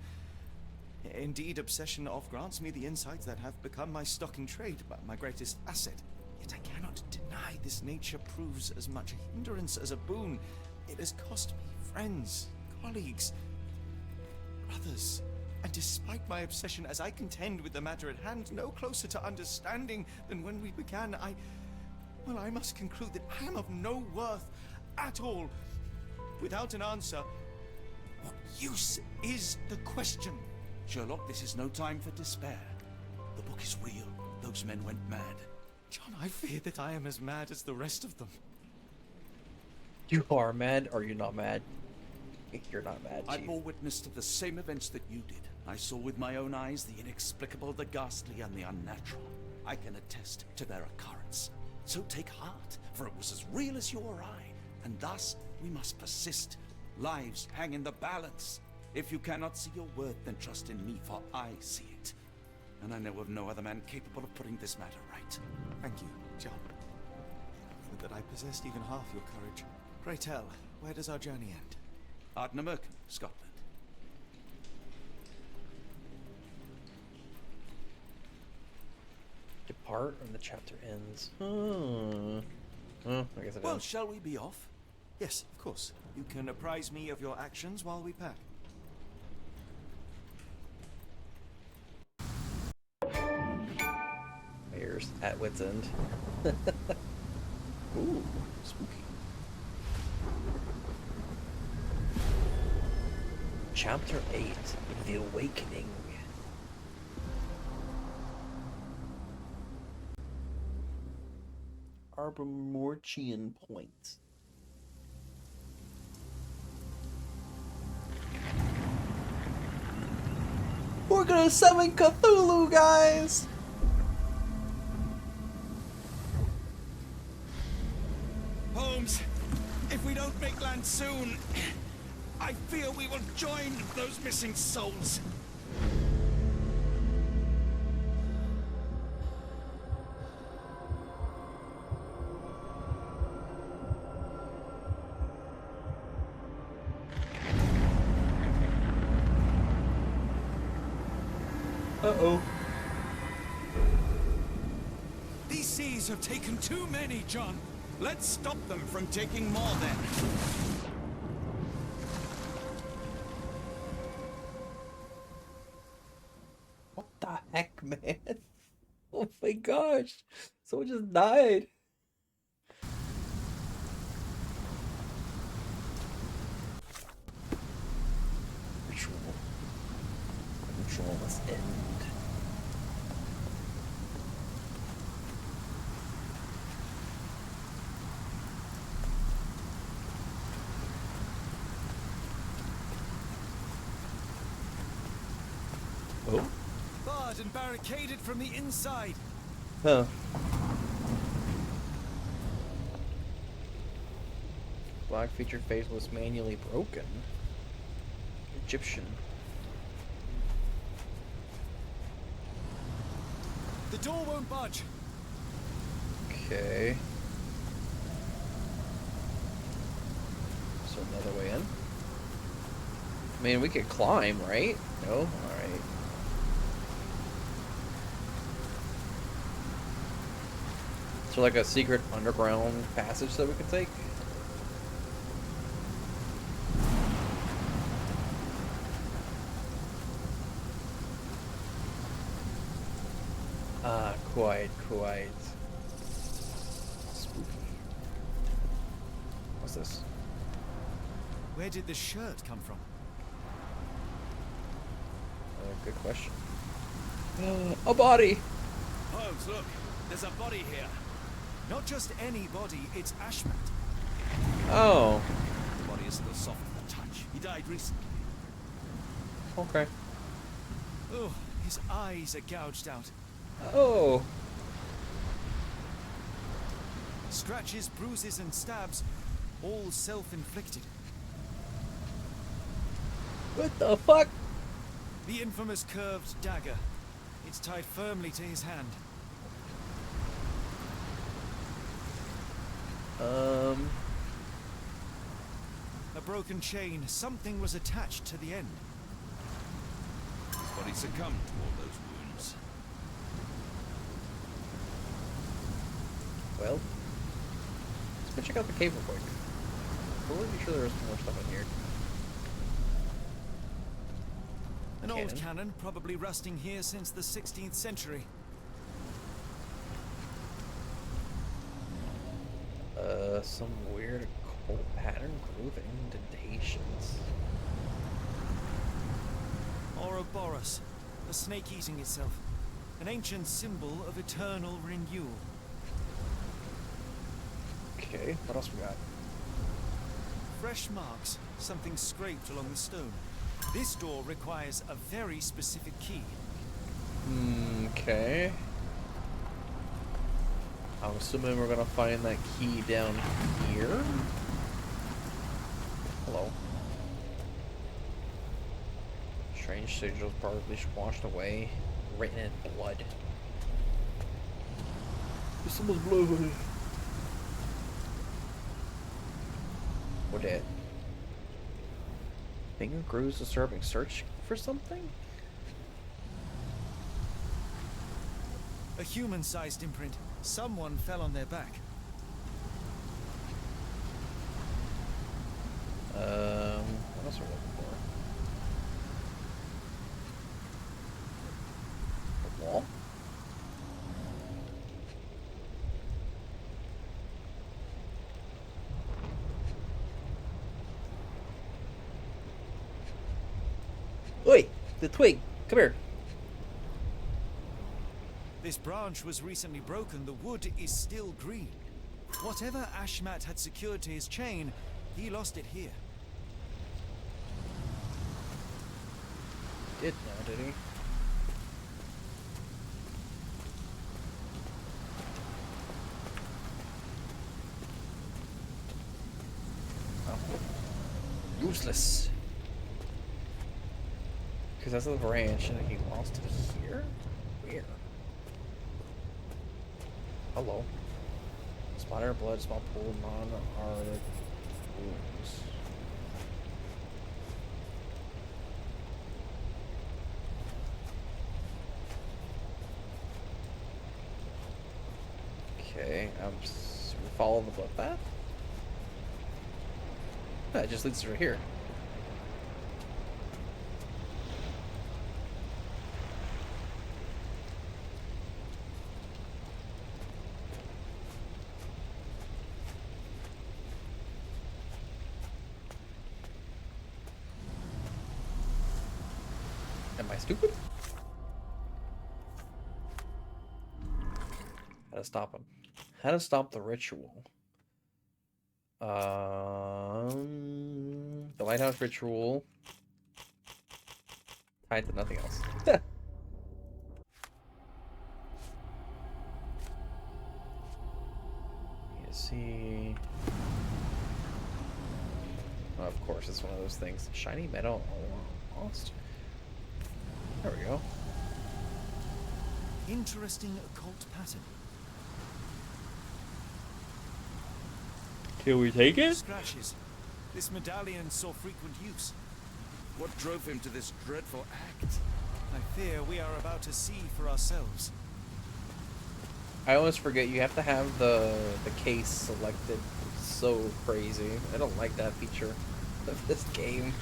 Indeed, obsession oft grants me the insights that have become my stock in trade, but my greatest asset. Yet I cannot deny this nature proves as much a hindrance as a boon. It has cost me friends, colleagues, brothers. And despite my obsession as I contend with the matter at hand, no closer to understanding than when we began, I must conclude that I am of no worth at all. Without an answer, what use is the question? Sherlock, this is no time for despair. The book is real. Those men went mad. John, I fear that I am as mad as the rest of them. You are mad, or you're not mad? You're not mad, I Chief. bore witness to the same events that you did. I saw with my own eyes the inexplicable, the ghastly, and the unnatural. I can attest to their occurrence. So take heart, for it was as real as you or I, and thus we must persist. Lives hang in the balance. If you cannot see your worth, then trust in me, for I see it. And I know of no other man capable of putting this matter right. Thank you, John. Would that I possessed even half your courage. Pray tell, where does our journey end? Ardnamurchan, Scotland. Depart and the chapter ends. Oh, I guess it Well, ends. shall we be off? Yes, of course. You can apprise me of your actions while we pack. Mayor's at wit's end. Ooh, spooky. Chapter 8, The Awakening. Arbormorchian Point. We're gonna summon Cthulhu, guys! Holmes, if we don't make land soon, I fear we will join those missing souls. Uh-oh. These seas have taken too many, John. Let's stop them from taking more then. What the heck, man? Oh my gosh. Someone just died. Ritual. Ritual must end. Oh? Barred and barricaded from the inside. Huh. Black featured face was manually broken. Egyptian. The door won't budge. Okay. So another way in. I mean, we could climb, right? No? Alright. So like a secret underground passage that we could take? Ah, quite. Spooky. What's this? Where did the shirt come from? Good question. A body! Holmes, look. There's a body here. Not just any body, it's Ashmat. Oh. The body is still soft to the touch. He died recently. Okay. Oh, his eyes are gouged out. Oh. Scratches, bruises, and stabs, all self-inflicted. What the fuck? The infamous curved dagger. It's tied firmly to his hand. A broken chain. Something was attached to the end. His body succumbed to all those wounds. well. Let's go check out the cave real quick. I'm really sure there's more stuff in here. An old Cannon. cannon, probably rusting here since the 16th century. Some weird occult pattern groove indentations. Ouroboros, a snake eating itself. An ancient symbol of eternal renewal. Okay, what else we got? Fresh marks, something scraped along the stone. This door requires a very specific key. Okay. I'm assuming we're gonna find that key down here. Hello. Strange sigils probably washed away, written in blood. Someone's blood. We're dead. Finger grooves disturbing. Search for something? A human-sized imprint. Someone fell on their back. What else are we looking for? A wall? Oi! The twig! Come here! This branch was recently broken. The wood is still green. Whatever Ashmat had secured to his chain, he lost it here. Did now, did he? Oh. Useless. Because that's the branch and he lost it here? Where? Hello. Splatter of blood, small pool, non-arctic wounds. Okay, follow the blood path? Yeah, it just leads through here. Am I stupid? How to stop him? How to stop the ritual? The lighthouse ritual. Tied to nothing else. You see. Oh, of course, it's one of those things. Shiny metal lost. There we go. Interesting occult pattern. Can we take it? Scratches. This medallion saw frequent use. What drove him to this dreadful act? I fear we are about to see for ourselves. I always forget you have to have the case selected. It's so crazy. I don't like that feature of this game.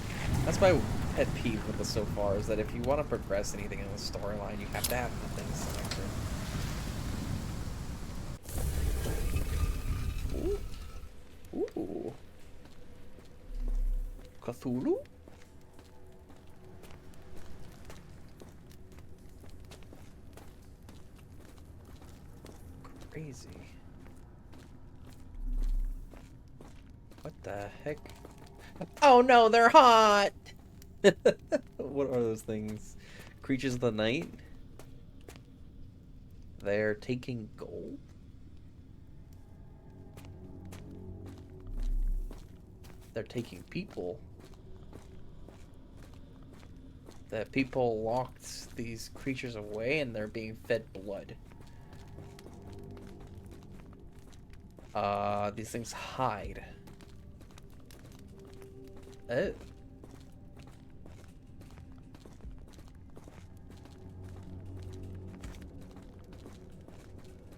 That's my pet peeve with it so far, is that if you want to progress anything in the storyline, you have to have the thing selected. Ooh. Ooh. Cthulhu? Crazy. What the heck? Oh no, they're hot! What are those things? Creatures of the night? They're taking gold? They're taking people. The people locked these creatures away and they're being fed blood. These things hide. Oh.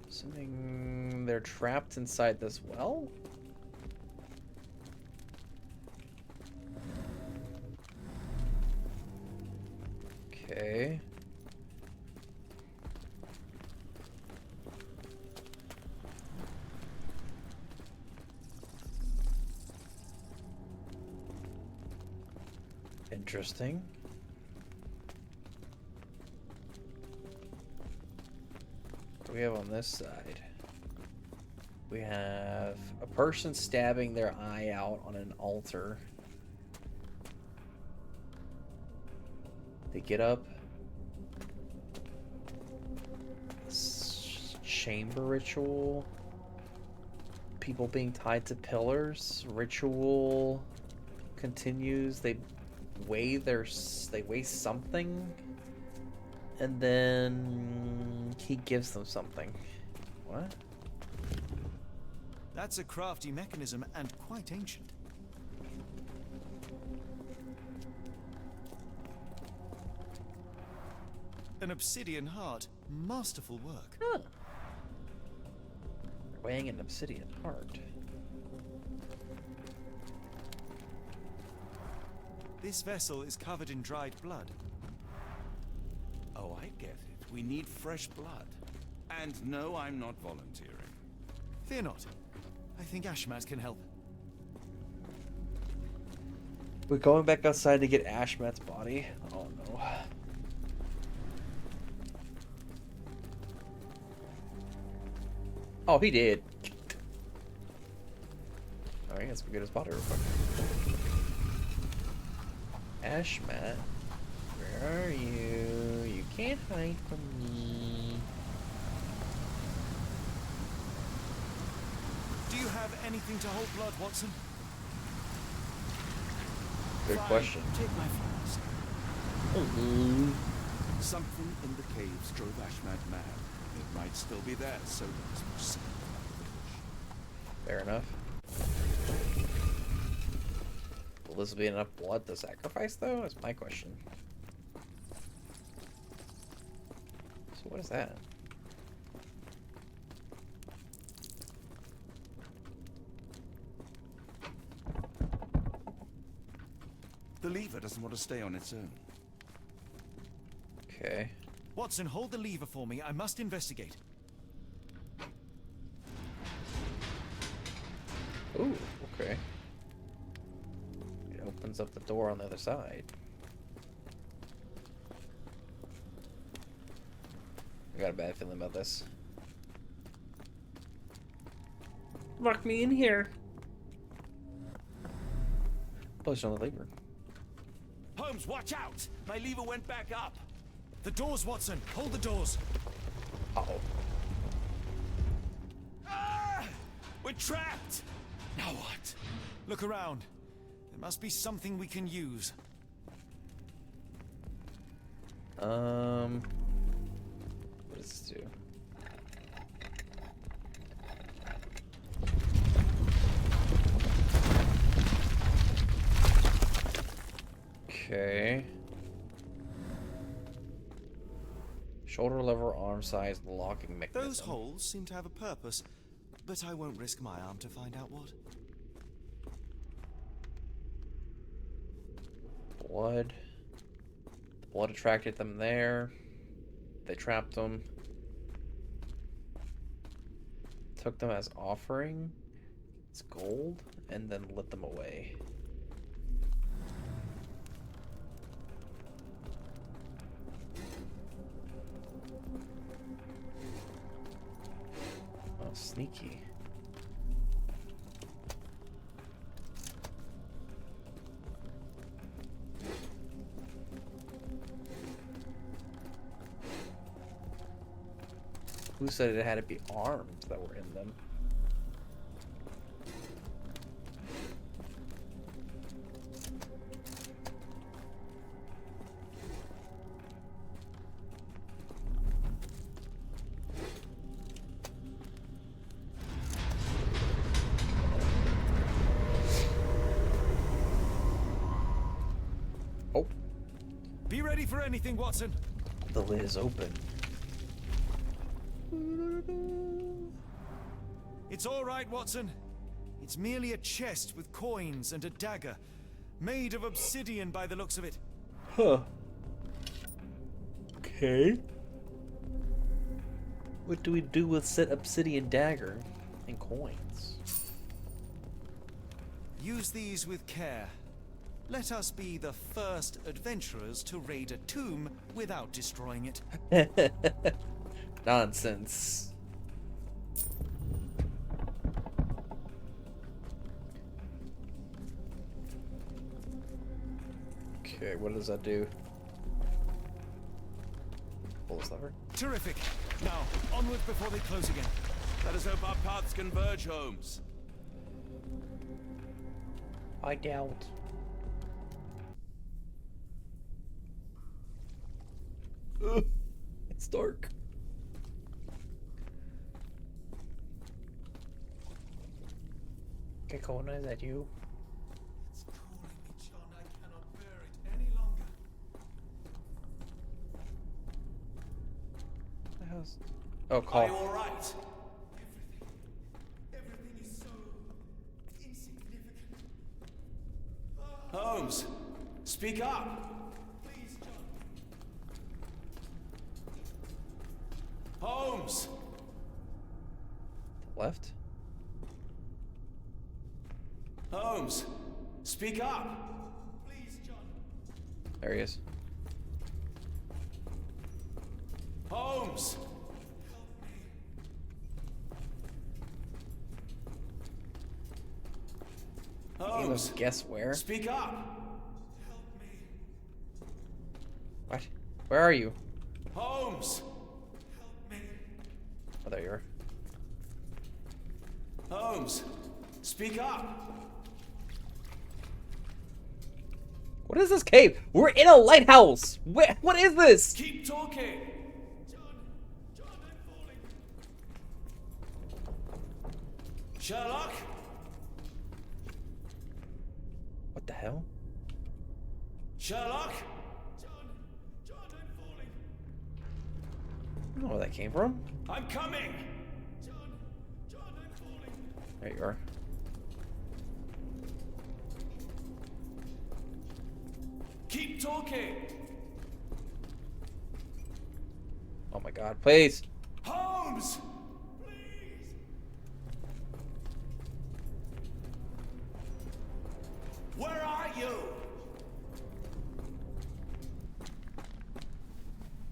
Assuming saying they're trapped inside this well? Okay. Interesting. What do we have on this side? We have a person stabbing their eye out on an altar. They get up. Chamber ritual. People being tied to pillars. Ritual continues. They weigh something, and then he gives them something. What? That's a crafty mechanism and quite ancient. An obsidian heart. Masterful work. Huh. Weighing an obsidian heart. This vessel is covered in dried blood. Oh, I get it. We need fresh blood. And no, I'm not volunteering. Fear not. I think Ashmat can help. We're going back outside to get Ashmat's body. Oh no. Oh, he did. Alright, let's go get his body real quick. Ashmat, where are you? You can't hide from me. Do you have anything to hold blood, Watson? Good Fine, question. Take my flask. Mm-hmm. Something in the caves drove Ashmat mad. It might still be there, so let's proceed. Fair enough. Will this be enough blood to sacrifice, though? That's my question. So what is that? The lever doesn't want to stay on its own. Okay. Watson, hold the lever for me. I must investigate. Ooh, okay. It opens up the door on the other side. I got a bad feeling about this. Lock me in here. Push on the lever. Holmes, watch out! My lever went back up. The doors, Watson. Hold the doors. Uh-oh. Ah! We're trapped! Now what? Look around. There must be something we can use. What does this do? Okay. Shoulder lever, arm size, locking mechanism. Those holes seem to have a purpose, but I won't risk my arm to find out what. Blood. The blood attracted them there. They trapped them. Took them as offering. It's gold. And then lit them away. Oh, sneaky. Who said it had to be arms that were in them? Oh, Be ready for anything, Watson. the lid is open. It's all right, Watson. It's merely a chest with coins and a dagger, made of obsidian by the looks of it. Huh. Okay. What do we do with said obsidian dagger and coins? Use these with care. Let us be the first adventurers to raid a tomb without destroying it. Nonsense. Okay, what does that do? Pull this lever. Terrific. Now, onward before they close again. Let us hope our paths converge, Holmes. I doubt. Ugh, it's dark. Okay, Kona, is that you? It's calling me, John. I cannot bear it any longer. What the hell's... Oh, Are call. you all right? Everything is so insignificant. Holmes, speak up. Please, John. Holmes. Left? Holmes, speak up. Please, John. There he is. Holmes. You Holmes, must guess where? speak up. Help me. What? Where are you? Holmes. Help me. Oh, there you are. Holmes, speak up. What is this cave? We're in a lighthouse! What is this? Keep talking. John, I'm falling. Sherlock. What the hell? Sherlock. John, I'm falling. I don't know where that came from. I'm coming. John, I'm falling. There you are. Keep talking. Oh my god, please! Holmes. Please. Where are you?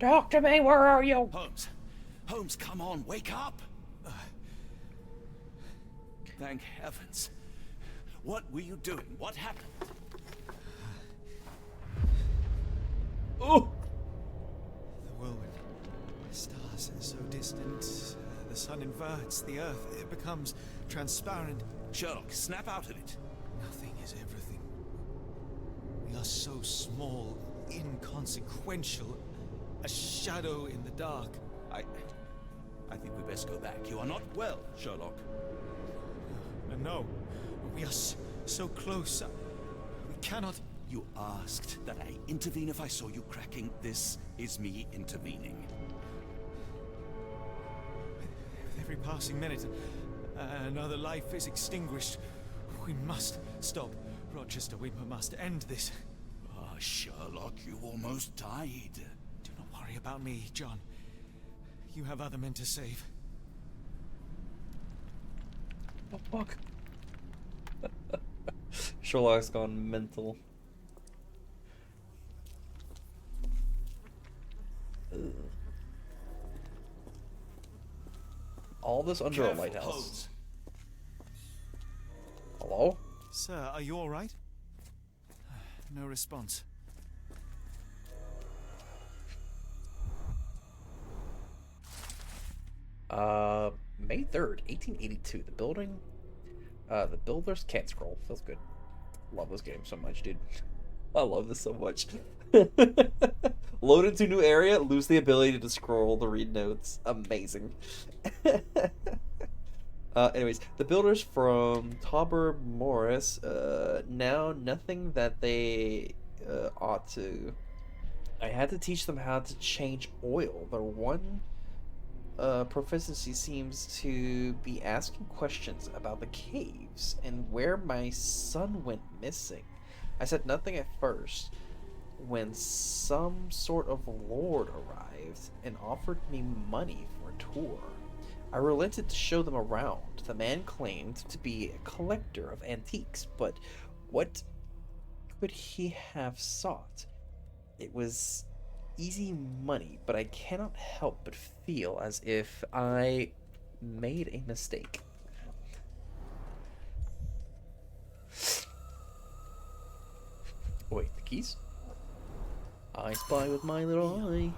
Talk to me, where are you? Holmes. Holmes, come on, wake up. Thank heavens. What were you doing? What happened? Oh! The whirlwind. Stars so distant. The sun inverts the earth. It becomes transparent. Sherlock, snap out of it. Nothing is everything. We are so small, inconsequential. A shadow in the dark. I think we best go back. You are not well, Sherlock. No, we are so close. We cannot. You asked that I intervene if I saw you cracking. This is me intervening. With every passing minute, another life is extinguished. We must stop, Rochester. We must end this. Ah, Sherlock, you almost died. Do not worry about me, John. You have other men to save. Oh fuck. Sherlock's gone mental. Ugh. All this under Careful, a lighthouse. Holmes. Hello? Sir, are you all right? No response. May 3rd, 1882. The building, the builder's cat scroll. Feels good. Love this game so much, dude. I love this so much. Load into new area, lose the ability to scroll to read notes. Amazing. Anyways, the builders from Tauber Morris, now nothing that they ought to. I had to teach them how to change oil. Their one proficiency seems to be asking questions about the caves and where my son went missing. I said nothing at first when some sort of lord arrived and offered me money for a tour. I relented to show them around. The man claimed to be a collector of antiques, but what could he have sought? It was easy money, but I cannot help but feel as if I made a mistake. Wait, the keys? I spy with my little eye.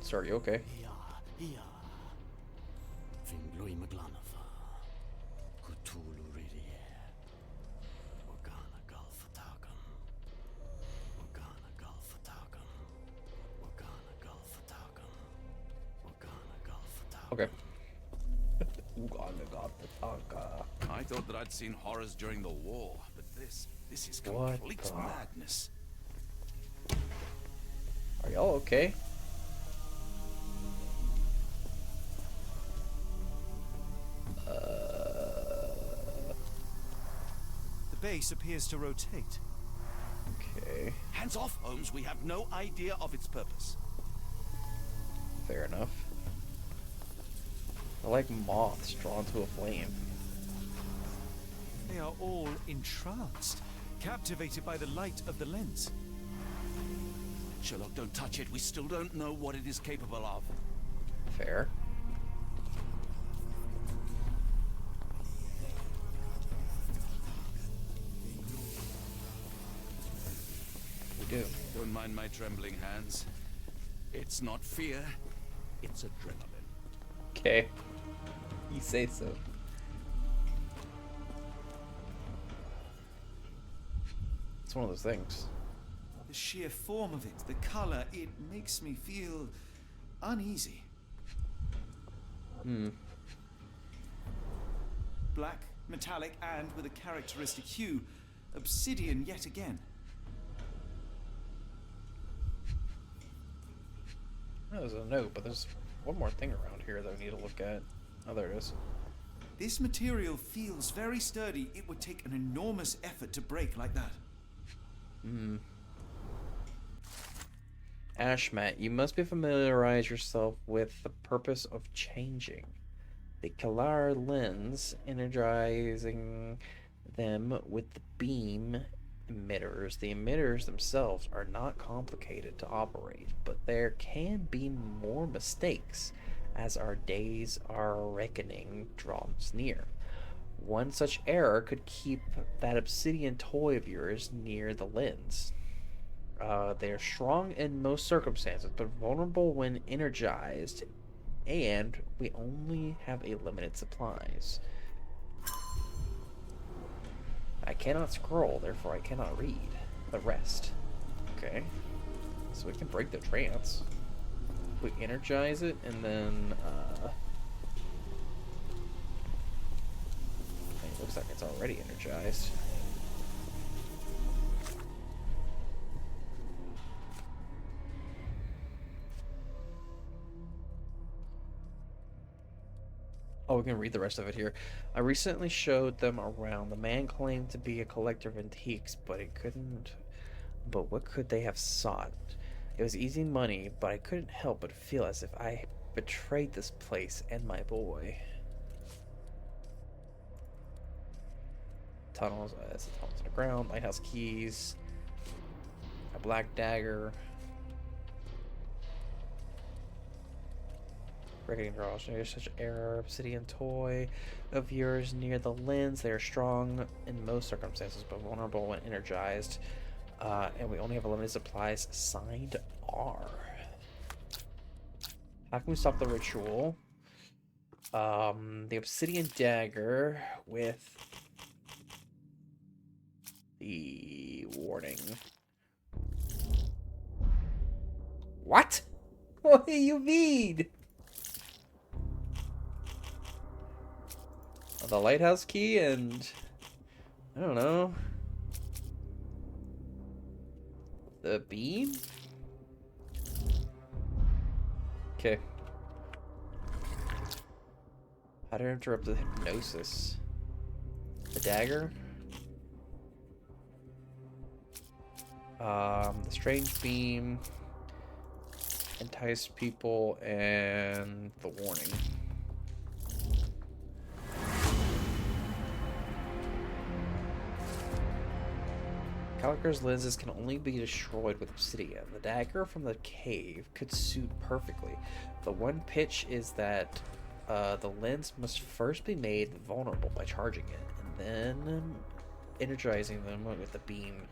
Sir, are you okay? Okay. I thought that I'd seen horrors during the war, but this is What complete the- madness. Are y'all okay? The base appears to rotate. Okay. Hands off, Holmes. We have no idea of its purpose. Fair enough. I like moths drawn to a flame. They are all entranced, captivated by the light of the lens. Sherlock, don't touch it. We still don't know what it is capable of. Fair. We do. Don't mind my trembling hands. It's not fear, it's adrenaline. Okay. You say so. It's one of those things. The sheer form of it, the color, it makes me feel uneasy. Black, metallic, and with a characteristic hue. Obsidian yet again. That was a note, but there's one more thing around here that we need to look at. Oh, there it is. This material feels very sturdy. It would take an enormous effort to break like that. Ashmat, you must be familiarize yourself with the purpose of changing. The Kalar lens, energizing them with the beam emitters. The emitters themselves are not complicated to operate, but there can be more mistakes as our days are reckoning draws near. One such error could keep that obsidian toy of yours near the lens. They are strong in most circumstances, but vulnerable when energized, and we only have a limited supplies. I cannot scroll, therefore I cannot read the rest. Okay. So we can break the trance. We energize it, and then, it looks like it's already energized. Oh, we can read the rest of it here. I recently showed them around. The man claimed to be a collector of antiques, but he couldn't. But what could they have sought? It was easy money, but I couldn't help but feel as if I betrayed this place and my boy. Tunnels, it's tunnels in the ground, lighthouse keys, a black dagger. Reckoning draws. There's such error. Obsidian toy of yours near the lens. They are strong in most circumstances, but vulnerable when energized. And we only have a limited supplies. Signed R. How can we stop the ritual? The obsidian dagger with the warning. What? What do you mean? The lighthouse key and I don't know, the beam. Okay. How to interrupt the hypnosis? The dagger? The strange beam, entice people, and the warning. Gallagher's lenses can only be destroyed with obsidian. The dagger from the cave could suit perfectly. The one pitch is that the lens must first be made vulnerable by charging it, and then energizing them with the beam.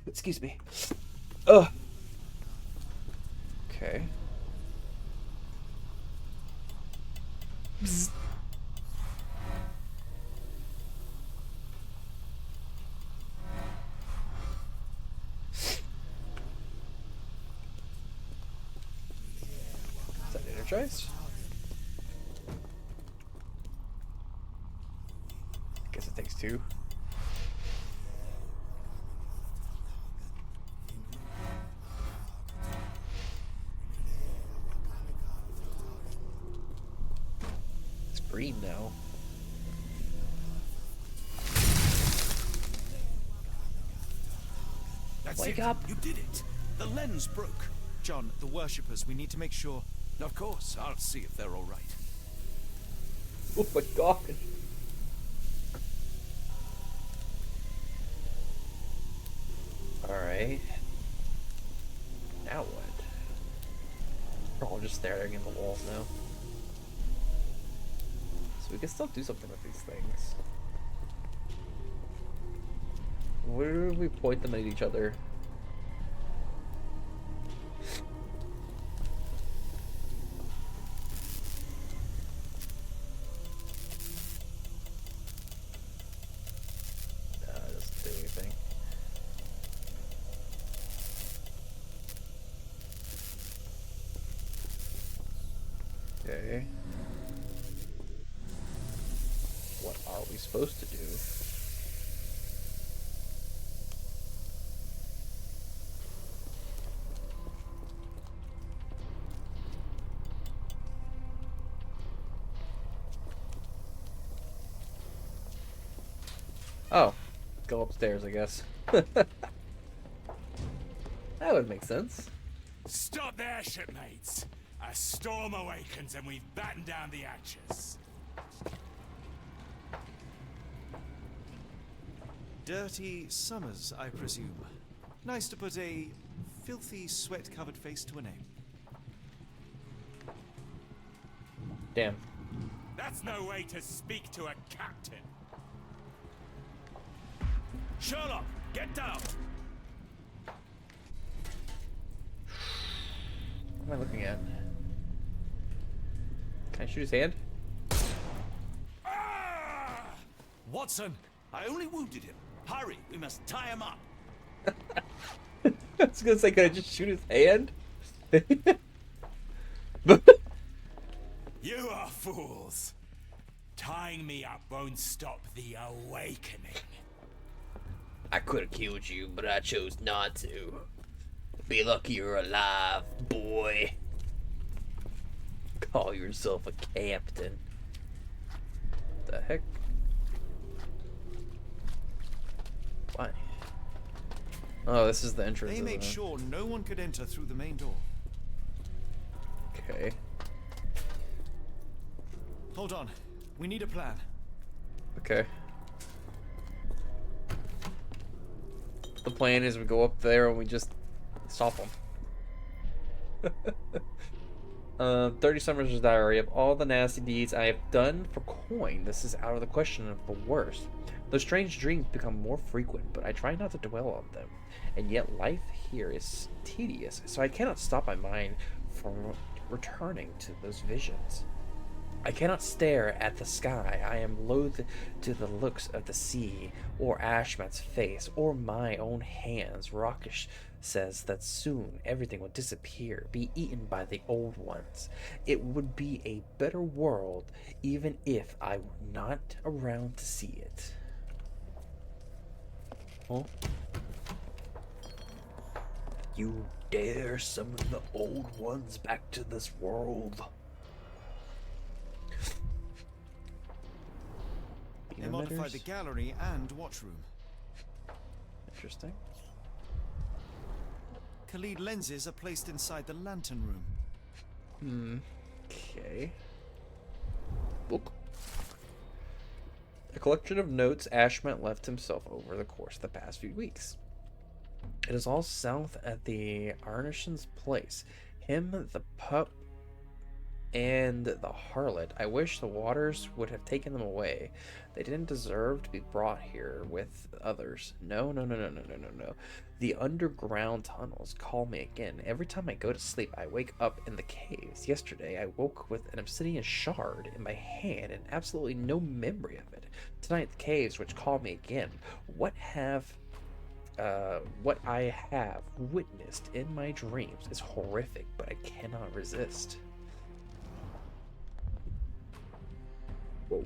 Excuse me. Ugh. Okay. Psst. Is that energized? Guess it takes two. It's green now. That's Wake it. up. You did it. The lens broke. John, the worshippers, we need to make sure. Of course, I'll see if they're all right. Oh my god. Alright. Now what? We're all just staring in the walls now. So we can still do something with these things. Where do we point them at each other? It doesn't do anything. Okay. What are we supposed to do? Oh, go upstairs, I guess. That would make sense. Stop there, shipmates. A storm awakens and we've battened down the hatches. Dirty Summers, I presume. Nice to put a filthy, sweat-covered face to a name. Damn. That's no way to speak to a captain. Sherlock, get down! What am I looking at? Can I shoot his hand? Ah! Watson, I only wounded him. Hurry, we must tie him up. I was gonna say, can I just shoot his hand? You are fools. Tying me up won't stop the awakening. I could have killed you, but I chose not to. Be lucky you're alive, boy. Call yourself a captain. The heck? Why? Oh, this is the entrance. They made isn't it? sure no one could enter through the main door. Okay. Hold on. We need a plan. Okay. The plan is we go up there and we just stop them. 30 Summers' Diary. Of all the nasty deeds I have done for coin, this is out of the question of the worst. Those strange dreams become more frequent, but I try not to dwell on them. And yet life here is tedious, so I cannot stop my mind from returning to those visions. I cannot stare at the sky. I am loath to the looks of the sea, or Ashmat's face, or my own hands. Rakesh says that soon everything will disappear, be eaten by the old ones. It would be a better world, even if I were not around to see it. Oh. You dare summon the old ones back to this world? They modified the gallery and watchroom. Interesting. Khalid lenses are placed inside the lantern room. Okay. Book. A collection of notes Ashmet left himself over the course of the past few weeks. It is all south at the Arnishan's place. Him, the pup, and the harlot. I wish the waters would have taken them away. They didn't deserve to be brought here with others. No, no, no, no, no, no, no, no. The underground tunnels call me again. Every time I go to sleep, I wake up in the caves. Yesterday, I woke with an obsidian shard in my hand and absolutely no memory of it. Tonight, the caves which call me again. What I have witnessed in my dreams is horrific, but I cannot resist. Whoa.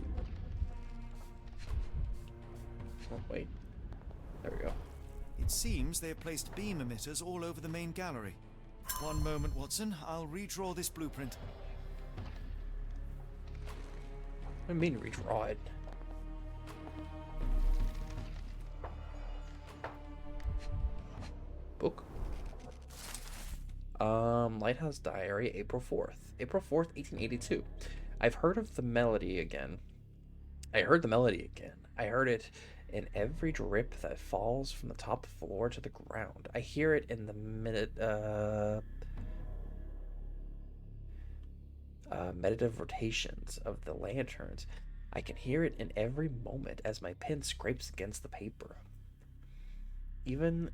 Oh, wait. There we go. It seems they have placed beam emitters all over the main gallery. One moment, Watson. I'll redraw this blueprint. I mean redraw it. Book. Lighthouse Diary, April 4th. April 4th, 1882. I've heard of the melody again. I heard the melody again. I heard it in every drip that falls from the top floor to the ground. I hear it in the meditative rotations of the lanterns. I can hear it in every moment as my pen scrapes against the paper. Even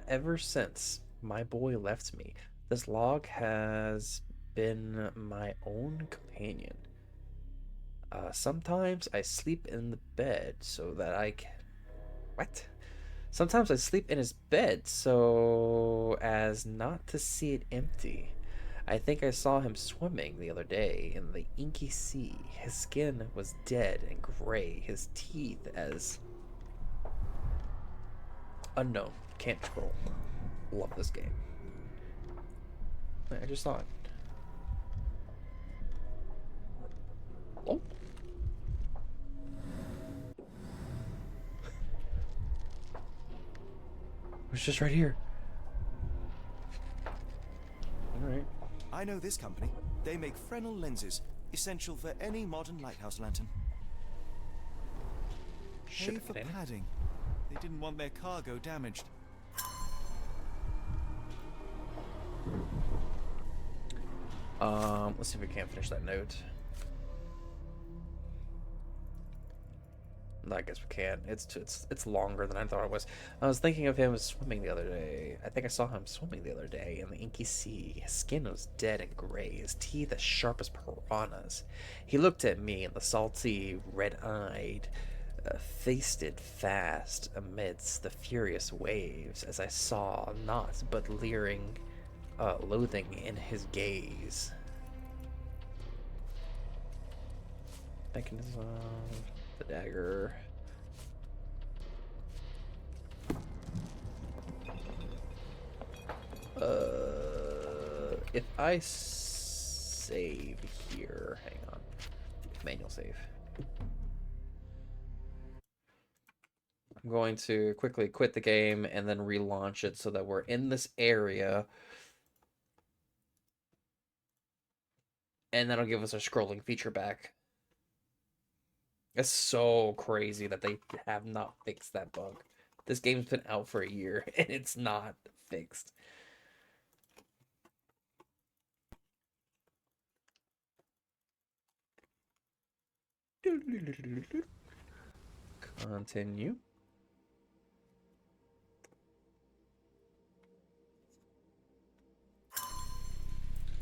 ever since my boy left me, this log has been my own companion. Sometimes I sleep in the bed so that I can... What? Sometimes I sleep in his bed so as not to see it empty. I think I saw him swimming the other day in the inky sea. His skin was dead and gray, his teeth as... unknown. Can't scroll. Love this game. I just saw it. Oh. It was just right here. Alright. I know this company. They make Fresnel lenses, essential for any modern lighthouse lantern. Pay for padding. They didn't want their cargo damaged. Let's see if we can finish that note. I guess we can. It's longer than I thought it was. I was thinking of him swimming the other day. I think I saw him swimming the other day in the inky sea. His skin was dead and gray, his teeth as sharp as piranhas. He looked at me, and the salty, red-eyed, feasted fast amidst the furious waves, as I saw naught but leering, loathing in his gaze. Mechanism, the dagger. If I save here, hang on, manual save. I'm going to quickly quit the game and then relaunch it so that we're in this area. And that'll give us our scrolling feature back. It's so crazy that they have not fixed that bug. This game's been out for a year and it's not fixed. Continue.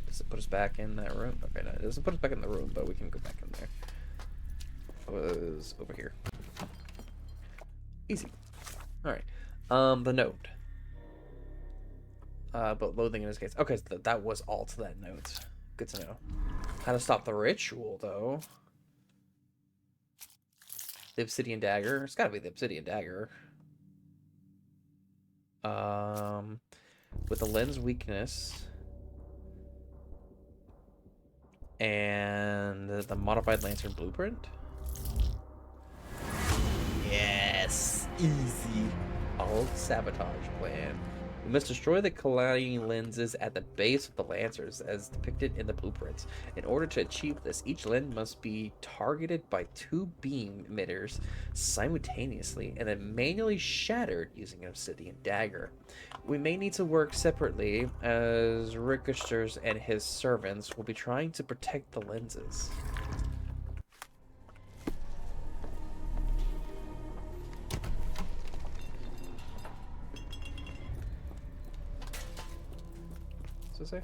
Does it put us back in that room? Okay, no, it doesn't put us back in the room, but we can go back in there. It was over here. Easy. Alright. The note. But loathing in his case. Okay, so that was all to that note. Good to know. How to stop the ritual, though. The obsidian dagger. It's gotta be the obsidian dagger. with the lens weakness and the modified lantern blueprint. Yes, easy. All sabotage plan. We must destroy the colliding lenses at the base of the lancers as depicted in the blueprints. In order to achieve this, each lens must be targeted by 2 beam emitters simultaneously and then manually shattered using an obsidian dagger. We may need to work separately as Ricocheters and his servants will be trying to protect the lenses. What's it say?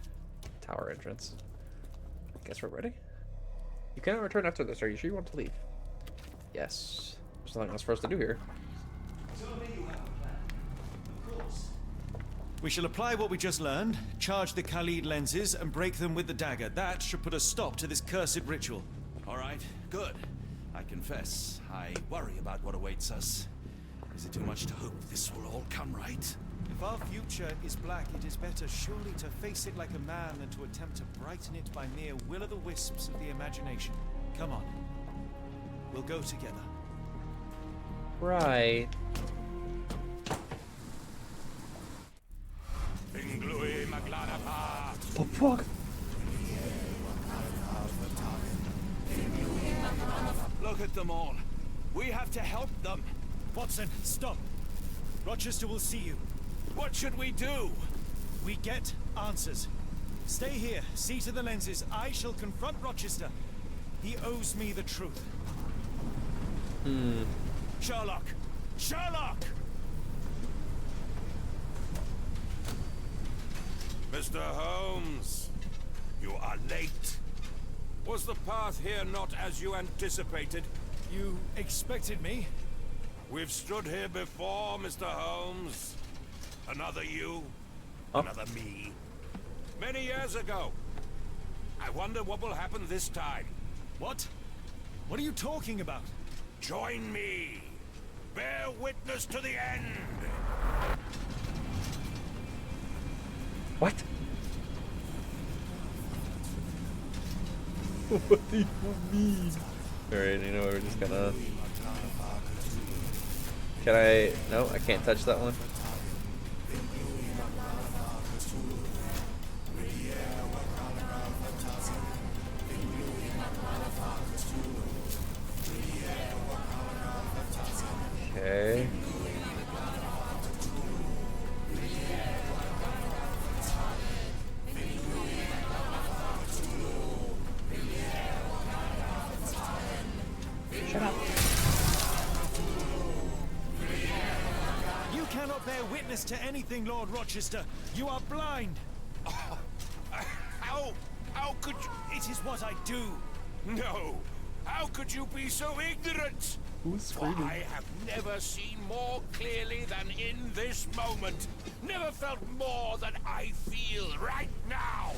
Tower entrance. Guess we're ready? You cannot return after this. Are you sure you want to leave? Yes. There's nothing else for us to do here. We shall apply what we just learned, charge the Khalid lenses, and break them with the dagger. That should put a stop to this cursed ritual. All right, good. I confess, I worry about what awaits us. Is it too much to hope this will all come right? If our future is black, it is better surely to face it like a man than to attempt to brighten it by mere will-o'-the-wisps of the imagination. Come on. We'll go together. Right. Oh fuck! Look at them all. We have to help them. Watson, stop. Rochester will see you. What should we do? We get answers. Stay here, see to the lenses. I shall confront Rochester. He owes me the truth. Sherlock! Sherlock! Mr. Holmes, you are late. Was the path here not as you anticipated? You expected me? We've stood here before, Mr. Holmes. Another you, another me. Many years ago. I wonder what will happen this time. What? What are you talking about? Join me. Bear witness to the end. What? What do you mean? Alright, you know, we're just gonna... Can I... No, I can't touch that one. Okay. Shut up. You cannot bear witness to anything, Lord Rochester. You are blind. How could you... It is what I do. No. How could you be so ignorant? Who's screaming? I have never seen more clearly than in this moment. Never felt more than I feel right now.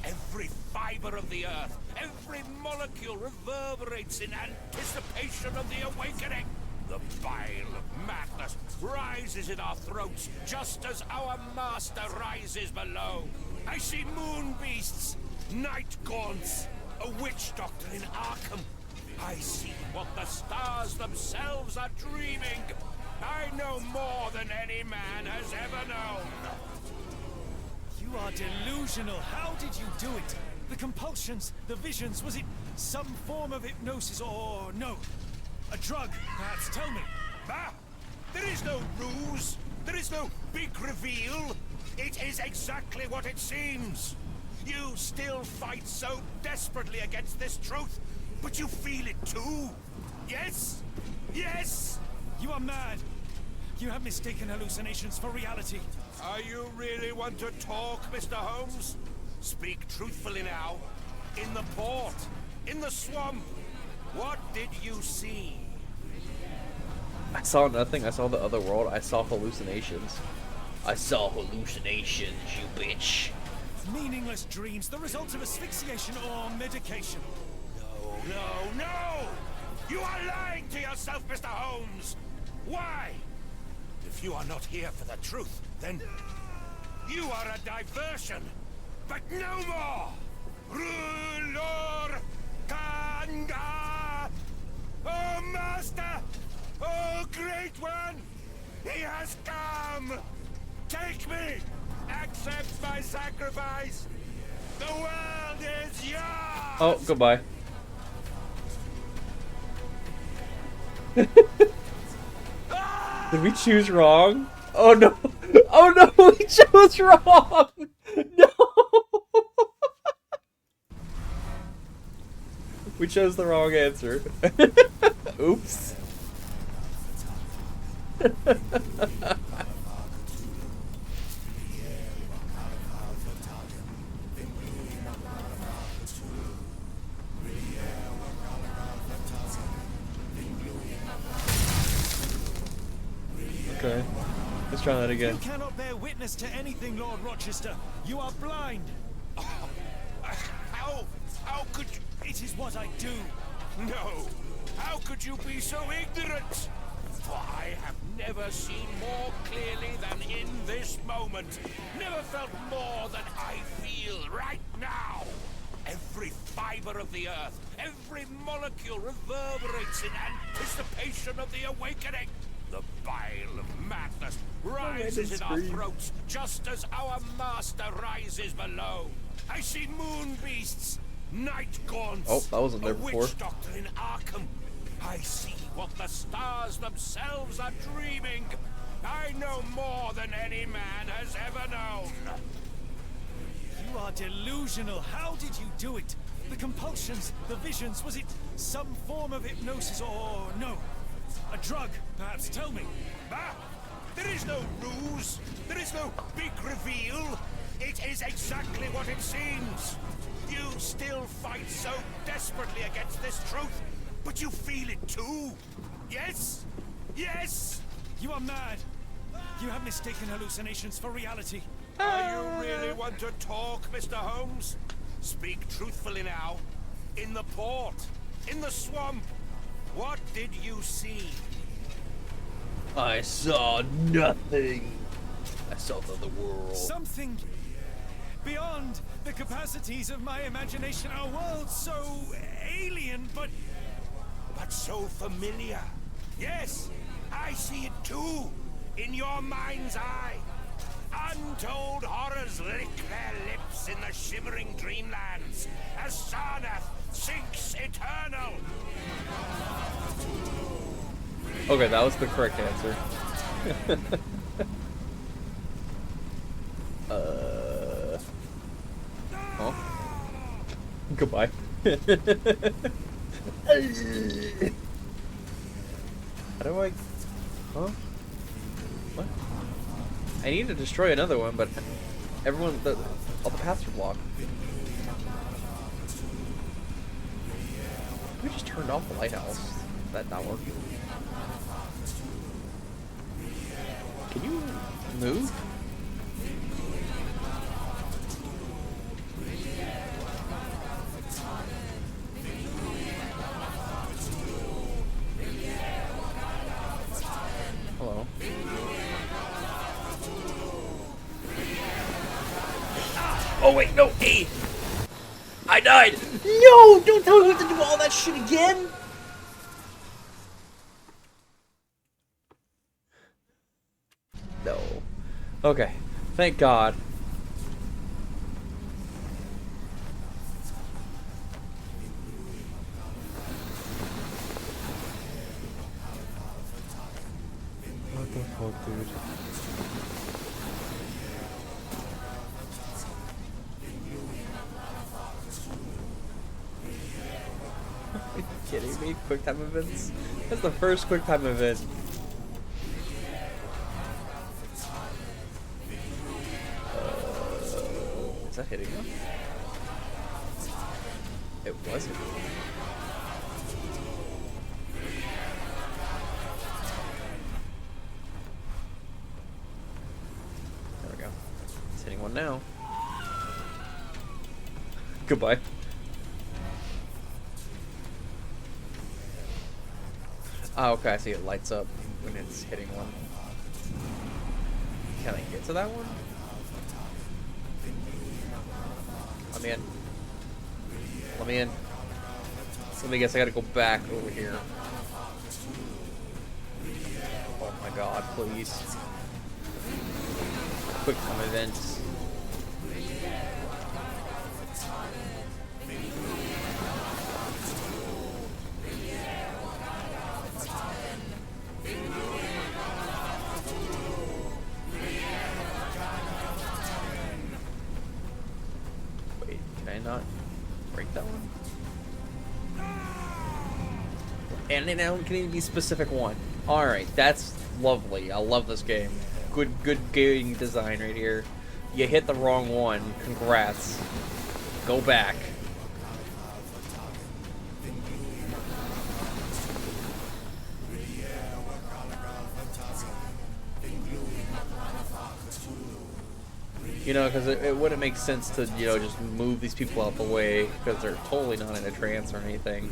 Every fiber of the earth, every molecule reverberates in anticipation of the awakening. The bile of madness rises in our throats just as our master rises below. I see moon beasts, night gaunts, a witch doctor in Arkham. I see what the stars themselves are dreaming. I know more than any man has ever known. You are delusional. How did you do it? The compulsions, the visions, was it some form of hypnosis or no? A drug, perhaps, tell me. Ah! There is no ruse. There is no big reveal. It is exactly what it seems. You still fight so desperately against this truth, but you feel it too. Yes? Yes? You are mad. You have mistaken hallucinations for reality. Are you really want to talk, Mr. Holmes? Speak truthfully now. In the port, in the swamp, what did you see? I saw nothing. I saw the other world. I saw hallucinations. I saw hallucinations, you bitch. Meaningless dreams, the result of asphyxiation or medication. No! You are lying to yourself, Mr. Holmes! Why? If you are not here for the truth, then You are a diversion, but no more! Rulor Kanga! Oh, Master! Oh, Great One! He has come! Take me! Accept my sacrifice! The world is yours! Oh, goodbye. Did we choose wrong? Oh no! Oh no! We chose wrong! No! We chose the wrong answer. Oops. Okay. Let's try that again. You cannot bear witness to anything, Lord Rochester. You are blind. How could you? It is what I do. No! How could you be so ignorant? For I have never seen more clearly than in this moment. Never felt more than I feel right now. Every fiber of the earth, every molecule reverberates in anticipation of the awakening. The bile of madness rises in our throats just as our master rises below. I see moon beasts, night gaunts, Oh, that wasn't there a before. witch doctor in Arkham. I see what the stars themselves are dreaming. I know more than any man has ever known. You are delusional. How did you do it? The compulsions, the visions, was it some form of hypnosis or no? A drug, perhaps? Tell me. Ah, there is no ruse. There is no big reveal. It is exactly what it seems. You still fight so desperately against this truth, but you feel it too. Yes? Yes? You are mad. You have mistaken hallucinations for reality. Do you really want to talk, Mr. Holmes? Speak truthfully now. In the port, in the swamp, what did you see? I saw nothing. I saw the world. Something beyond the capacities of my imagination. A world so alien, but so familiar. Yes, I see it too. In your mind's eye. Untold horrors lick their lips in the shimmering dreamlands as Sarnath sinks eternal. Okay, that was the correct answer. Huh? Goodbye. How do I... Huh? What? I need to destroy another one, but everyone... all the paths are blocked. We just turned off the lighthouse. That not working. Can you move? Hello. Oh wait, no, A! I died! No! Don't tell me we have to do all that shit again! No. Okay. Thank God. What the fuck, dude? Are you kidding me? Quick time events? That's the first quick time event. Is that hitting him? It wasn't. There we go. It's hitting one now. Goodbye. Oh, okay, I see it lights up when it's hitting one. Can I get to that one? Let me in. Let me in. So let me guess, I gotta go back over here. Oh my god, please. Quick time events. Wait, can I not break that one? And it now can even be a specific one. Alright, that's lovely. I love this game. Good game design right here. You hit the wrong one. Congrats. Go back. You know, because it wouldn't make sense to, you know, just move these people out the way because they're totally not in a trance or anything.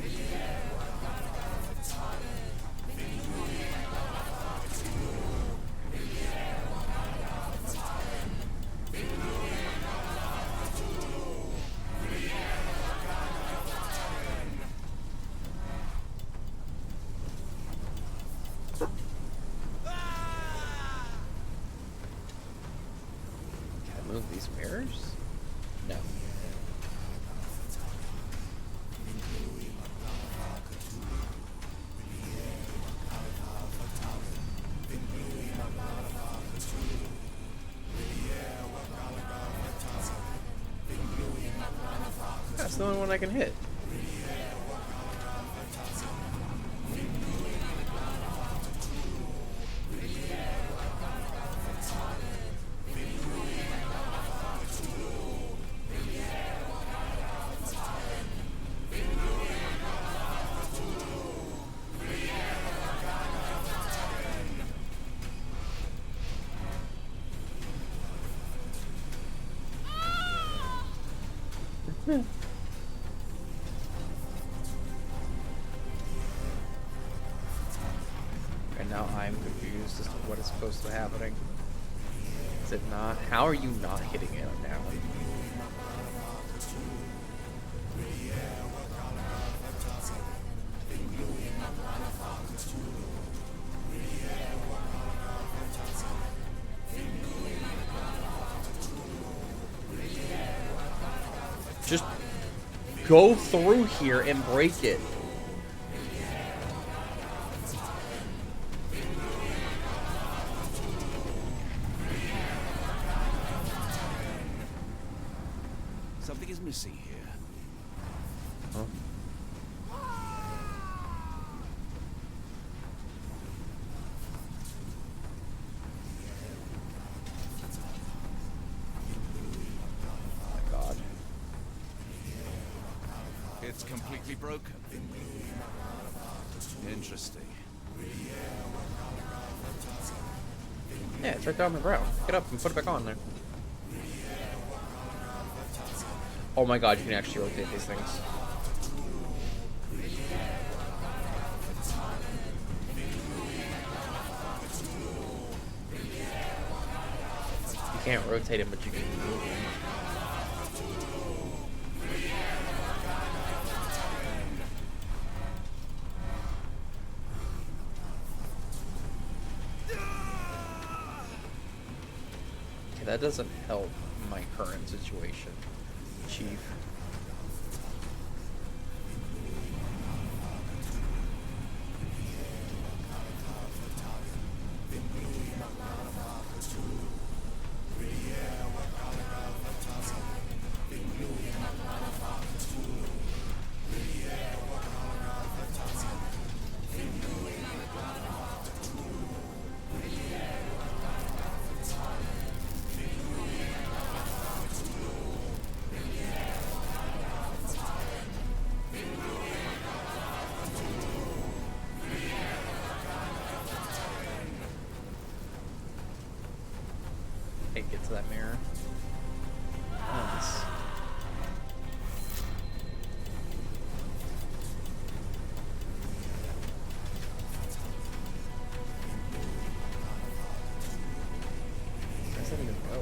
Move these mirrors? No. That's the only one I can hit. And now I'm confused as to what is supposed to be happening. Is it not? How are you not hitting it now? Just go through here and break it. Something is missing here. Huh? Oh my god. It's completely broken. Interesting. Yeah, it's right there on the ground. Get up and put it back on there. Oh my god, you can actually rotate these things. You can't rotate them, but you can move them. Okay, that doesn't help my current situation, Chief. Can't get to that mirror. Nice. Where does that even go?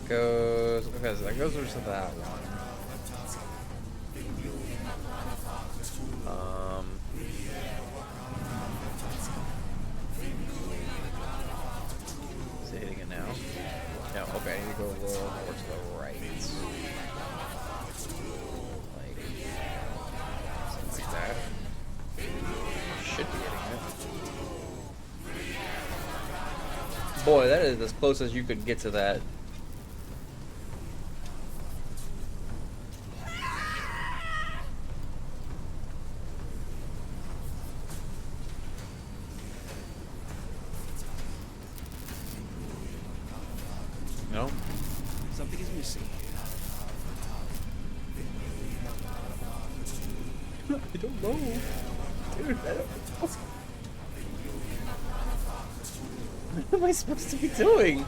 goes. Okay, so that goes over to that one. Is it hitting it now? No. Okay, I need to go a little more to the right. Like something like that. Should be hitting it. Boy, that is as close as you could get to that. No? Something is missing. I don't know. Dude, I don't know. What am I supposed to be doing?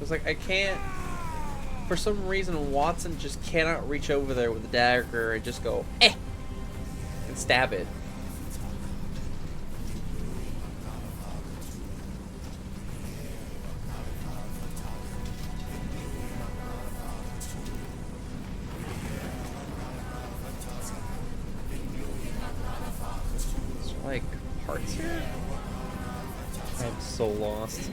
It's like I can't. For some reason, Watson just cannot reach over there with the dagger and just go, eh, and stab it. Is there, like, parts here? I'm so lost.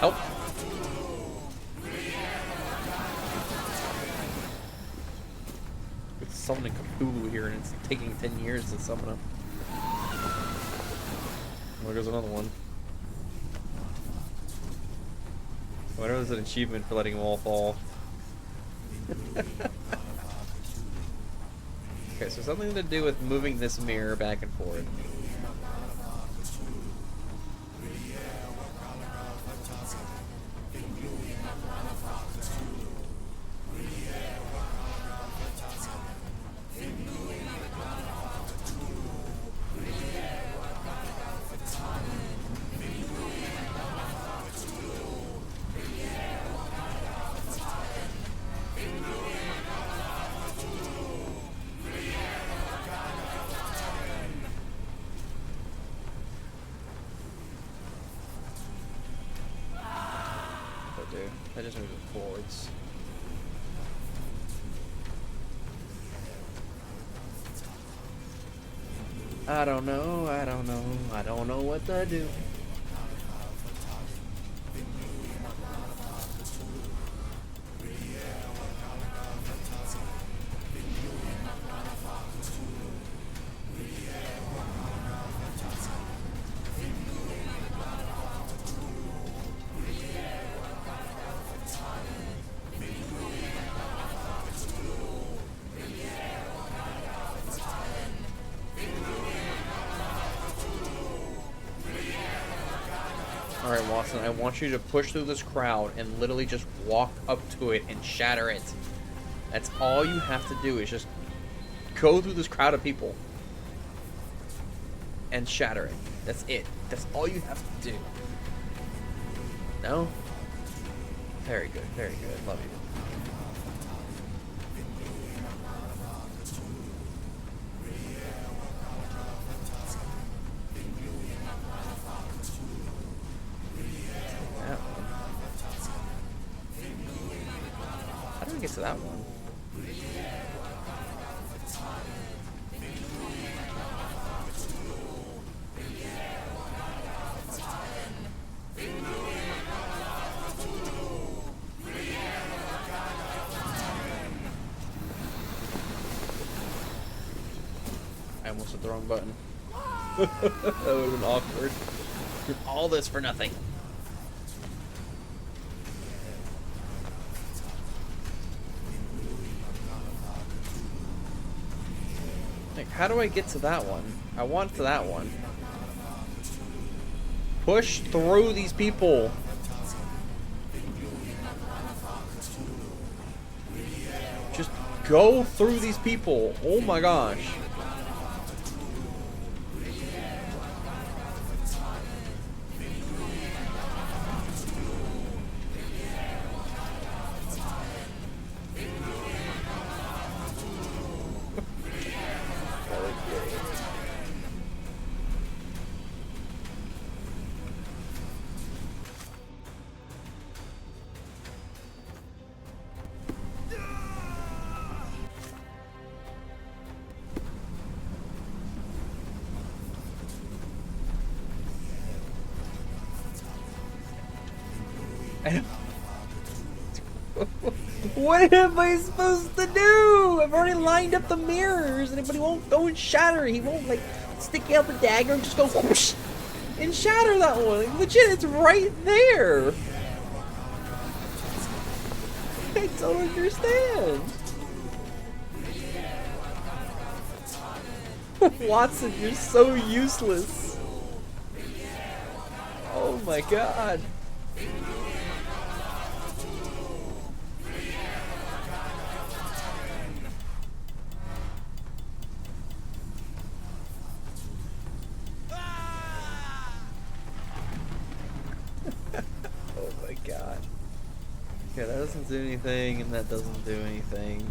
Help. It's summoning Cthulhu here and it's taking 10 years to summon him. There goes another one. I wonder if there's an achievement for letting them all fall. Okay, so something to do with moving this mirror back and forth. I just moved it forwards. I don't know, I don't know, I don't know what to do. Alright, Watson, I want you to push through this crowd and literally just walk up to it and shatter it. That's all you have to do is just go through this crowd of people and shatter it. That's it. That's all you have to do. No? Very good, very good. Love you. How do we get to that one? I almost hit the wrong button. That would have been awkward. Did all this for nothing. Like, how do I get to that one? I want to that one. Push through these people. Just go through these people. Oh my gosh. What am I supposed to do? I've already lined up the mirrors, and but he won't go and shatter. He won't like stick out the dagger and just go whoosh and shatter that one. Like, legit, it's right there. I don't understand. Watson, you're so useless. Oh my god. Okay, that doesn't do anything, and that doesn't do anything.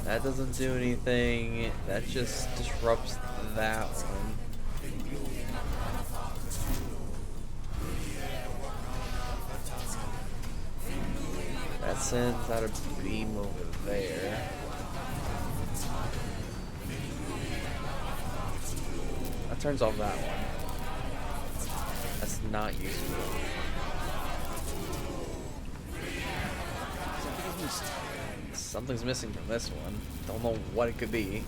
That doesn't do anything. That just disrupts that one. That sends out a beam over there. That turns off that one. That's not useful. Something's missing from this one. Don't know what it could be.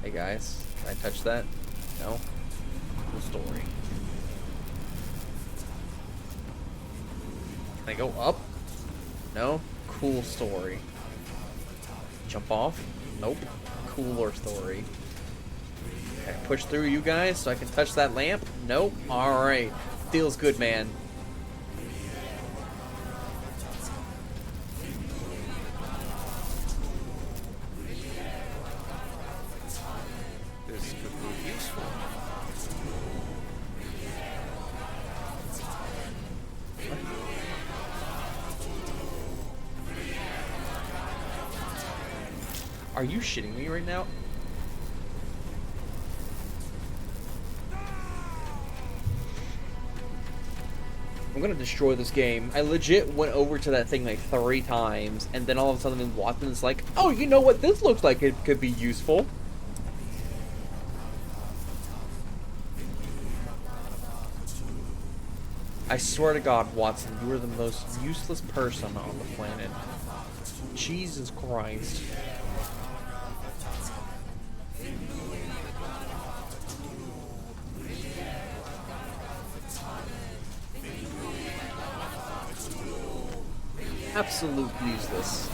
Hey guys, can I touch that? No? Cool story. Can I go up? No? Cool story. Jump off? Nope. Cooler story. Can I push through you guys so I can touch that lamp? Nope. Alright. Feels good, man. This could be useful. Are you shitting me right now? I'm gonna destroy this game. I legit went over to that thing like 3 times, and then all of a sudden Watson's like, oh, you know what? This looks like it could be useful. I swear to God, Watson, you are the most useless person on the planet. Jesus Christ. Absolute useless.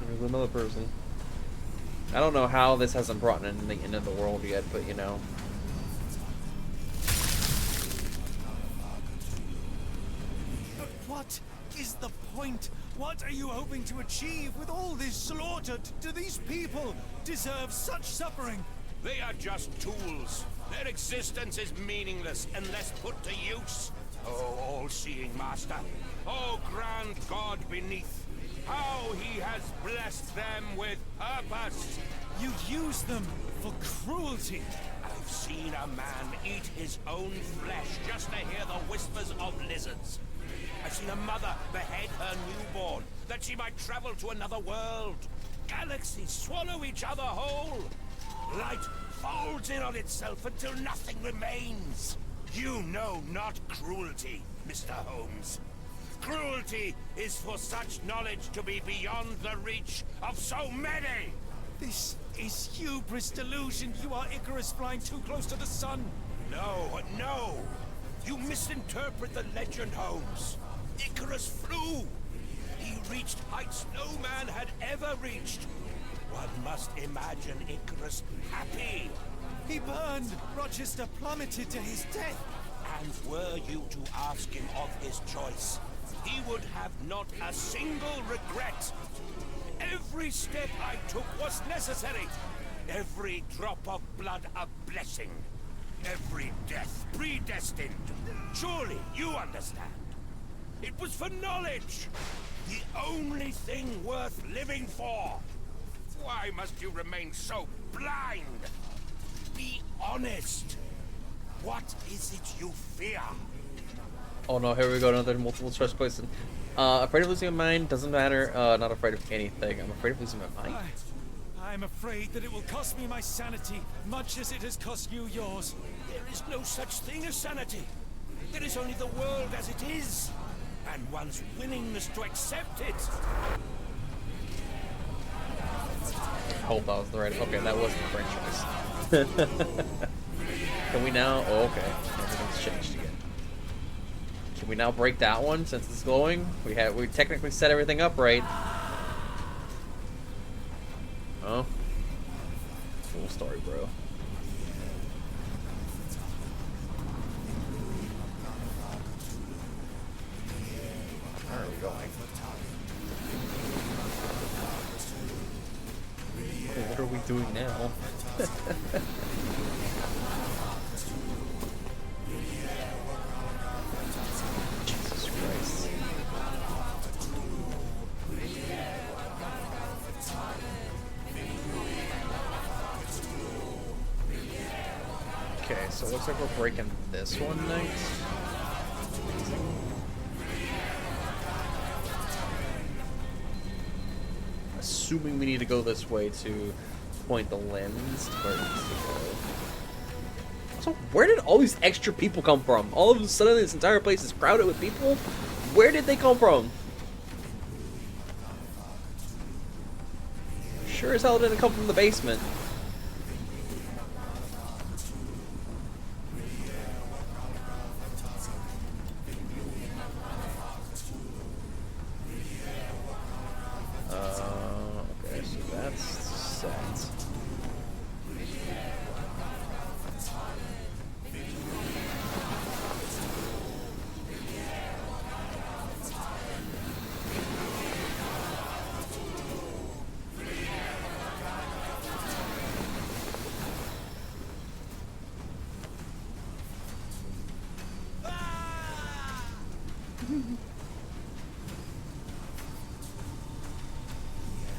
There's another person. I don't know how this hasn't brought in the end of the world yet, but you know. But what is the point? What are you hoping to achieve with all this slaughter? Do these people deserve such suffering? They are just tools. Their existence is meaningless unless put to use. Oh, all-seeing master. Oh, grand God beneath. How he has blessed them with purpose. You use them for cruelty. I've seen a man eat his own flesh just to hear the whispers of lizards. I've seen a mother behead her newborn, that she might travel to another world. Galaxies swallow each other whole. Light folds in on itself until nothing remains. You know not cruelty, Mr. Holmes. Cruelty is for such knowledge to be beyond the reach of so many! This is hubris delusion. You are Icarus flying too close to the sun. No, no! You misinterpret the legend, Holmes. Icarus flew! He reached heights no man had ever reached. One must imagine Icarus happy. He burned. Rochester plummeted to his death. And were you to ask him of his choice, he would have not a single regret. Every step I took was necessary. Every drop of blood a blessing. Every death predestined. Surely you understand. It was for knowledge. The only thing worth living for. Why must you remain so blind? Be honest. What is it you fear? Oh no, here we go, another multiple choice question. Afraid of losing my mind? Doesn't matter. Not afraid of anything. I'm afraid of losing my mind. I'm afraid that it will cost me my sanity, much as it has cost you yours. There is no such thing as sanity. There is only the world as it is, and one's willingness to accept it. I hope that was the right. Okay, that wasn't the right choice. Can we now? Oh, okay. Everything's changed again. Can we now break that one since it's glowing? We technically set everything up right. Oh. Cool story, bro. Where are we going? What are we doing now? Jesus Christ. Okay, so it looks like we're breaking this one next. Assuming we need to go this way to point the lens to where it needs to go. So where did all these extra people come from? All of a sudden this entire place is crowded with people? Where did they come from? Sure as hell didn't come from the basement. Okay, so that's set.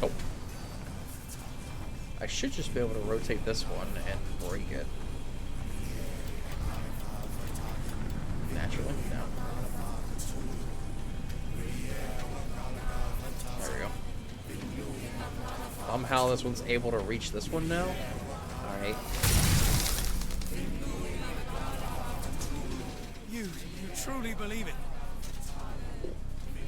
Oh. I should just be able to rotate this one and break it. Naturally? No. There we go. Somehow this one's able to reach this one now. Alright. You truly believe it?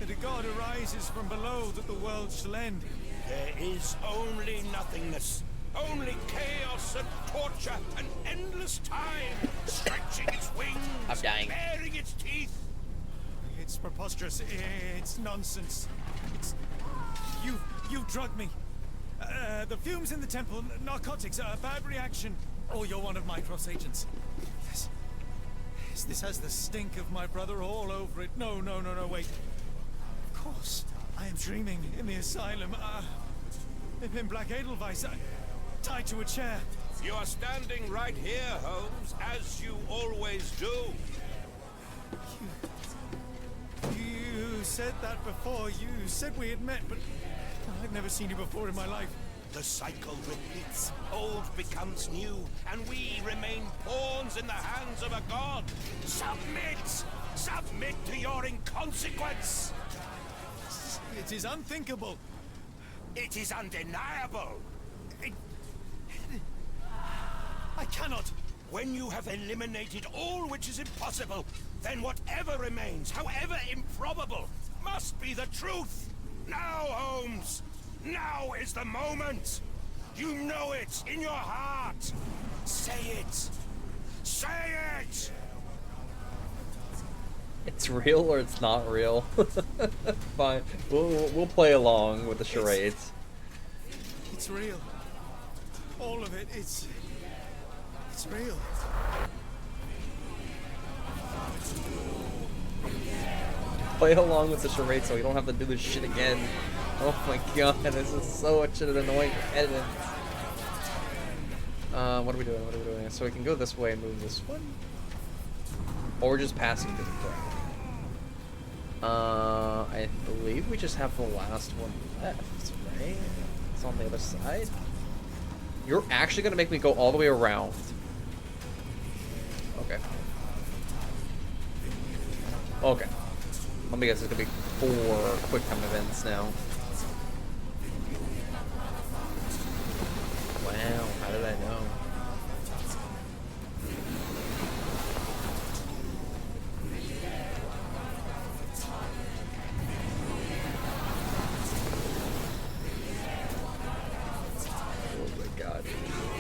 That a god arises from below that the world shall end? There is only nothingness. Only chaos and torture and endless time, stretching its wings, I'm dying. baring its teeth. It's preposterous. It's nonsense. It's... You've drugged me. The fumes in the temple, narcotics, a bad reaction. Or you're one of my cross agents. This has the stink of my brother all over it. No, wait. Of course, I am dreaming in the asylum. In Black Edelweiss, tied to a chair. You are standing right here, Holmes, as you always do. You said that before. You said we had met, but I've never seen you before in my life. The cycle repeats. Old becomes new, and we remain pawns in the hands of a god. Submit! Submit to your inconsequence! It is unthinkable. It is undeniable. I cannot. When you have eliminated all which is impossible, then whatever remains, however improbable, must be the truth. Now, Holmes, now is the moment. You know it in your heart. Say it. Say it! It's real or it's not real. Fine. We'll play along with the charades. It's real. All of it. It's real. Play along with the charade so we don't have to do this shit again. Oh my god, this is so much an annoying edit. What are we doing? What are we doing? So we can go this way and move this one? Or we're just passing to the front. I believe we just have the last one left, right? It's on the other side. You're actually gonna make me go all the way around. Okay. Okay. Let me guess, it's gonna be 4 quick time events now. Wow, how did I know? Oh my god.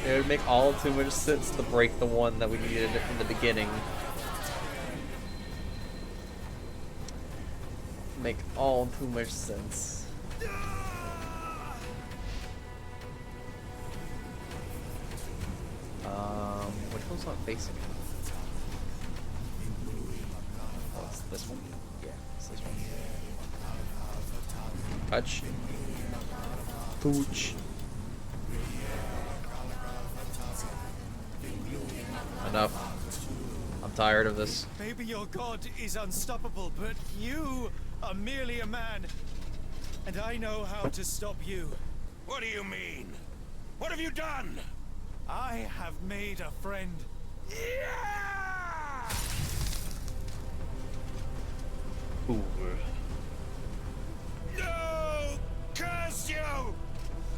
It would make all too much sense to break the one that we needed in the beginning. Make all too much sense. Which one's not facing it? Oh, it's this one? Yeah, it's this one. Touch. Pooch. Enough. I'm tired of this. Maybe your god is unstoppable, but you are merely a man. And I know how to stop you. What do you mean? What have you done? I have made a friend. Yeah! Ooh. No! Curse you!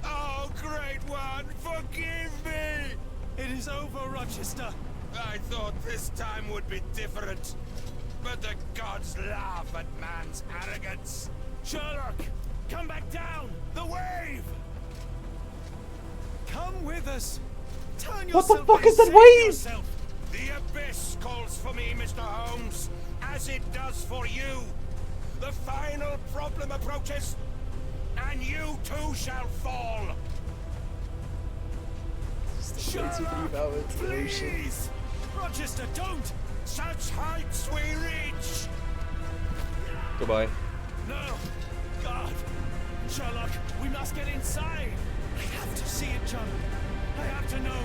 Oh, great one, forgive me! It is over, Rochester. I thought this time would be different. But the gods laugh at man's arrogance. Sherlock, come back down! The wave! Come with us! Turn What the yourself fuck and is that save wave? yourself. The abyss calls for me, Mr. Holmes, as it does for you. The final problem approaches, and you too shall fall. Sherlock, please! Rochester, don't! Such heights we reach! Goodbye. No! God! Sherlock, we must get inside! I have to see it, John. I have to know.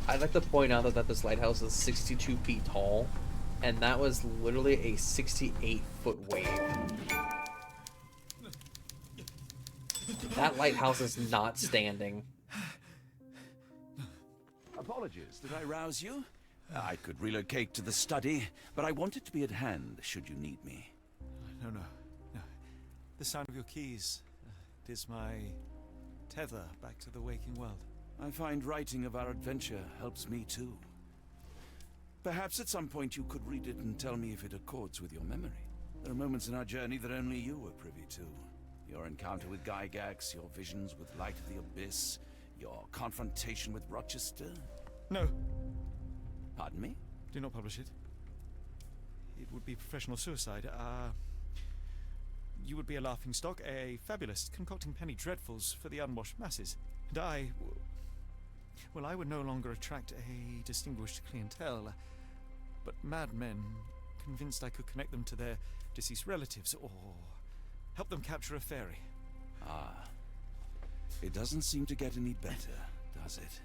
I'd like to point out that this lighthouse is 62 feet tall, and that was literally a 68-foot wave. That lighthouse is not standing. Apologies, did I rouse you? I could relocate to the study, but I wanted to be at hand should you need me. No. The sound of your keys. It is my tether back to the waking world. I find writing of our adventure helps me too. Perhaps at some point you could read it and tell me if it accords with your memory. There are moments in our journey that only you were privy to. Your encounter with Gygax, your visions with Light of the Abyss, your confrontation with Rochester. No, Pardon me? do not publish it. It would be professional suicide. You would be a laughingstock, a fabulist, concocting penny dreadfuls for the unwashed masses. And I would no longer attract a distinguished clientele, but madmen convinced I could connect them to their deceased relatives or help them capture a fairy. Ah. It doesn't seem to get any better, does it?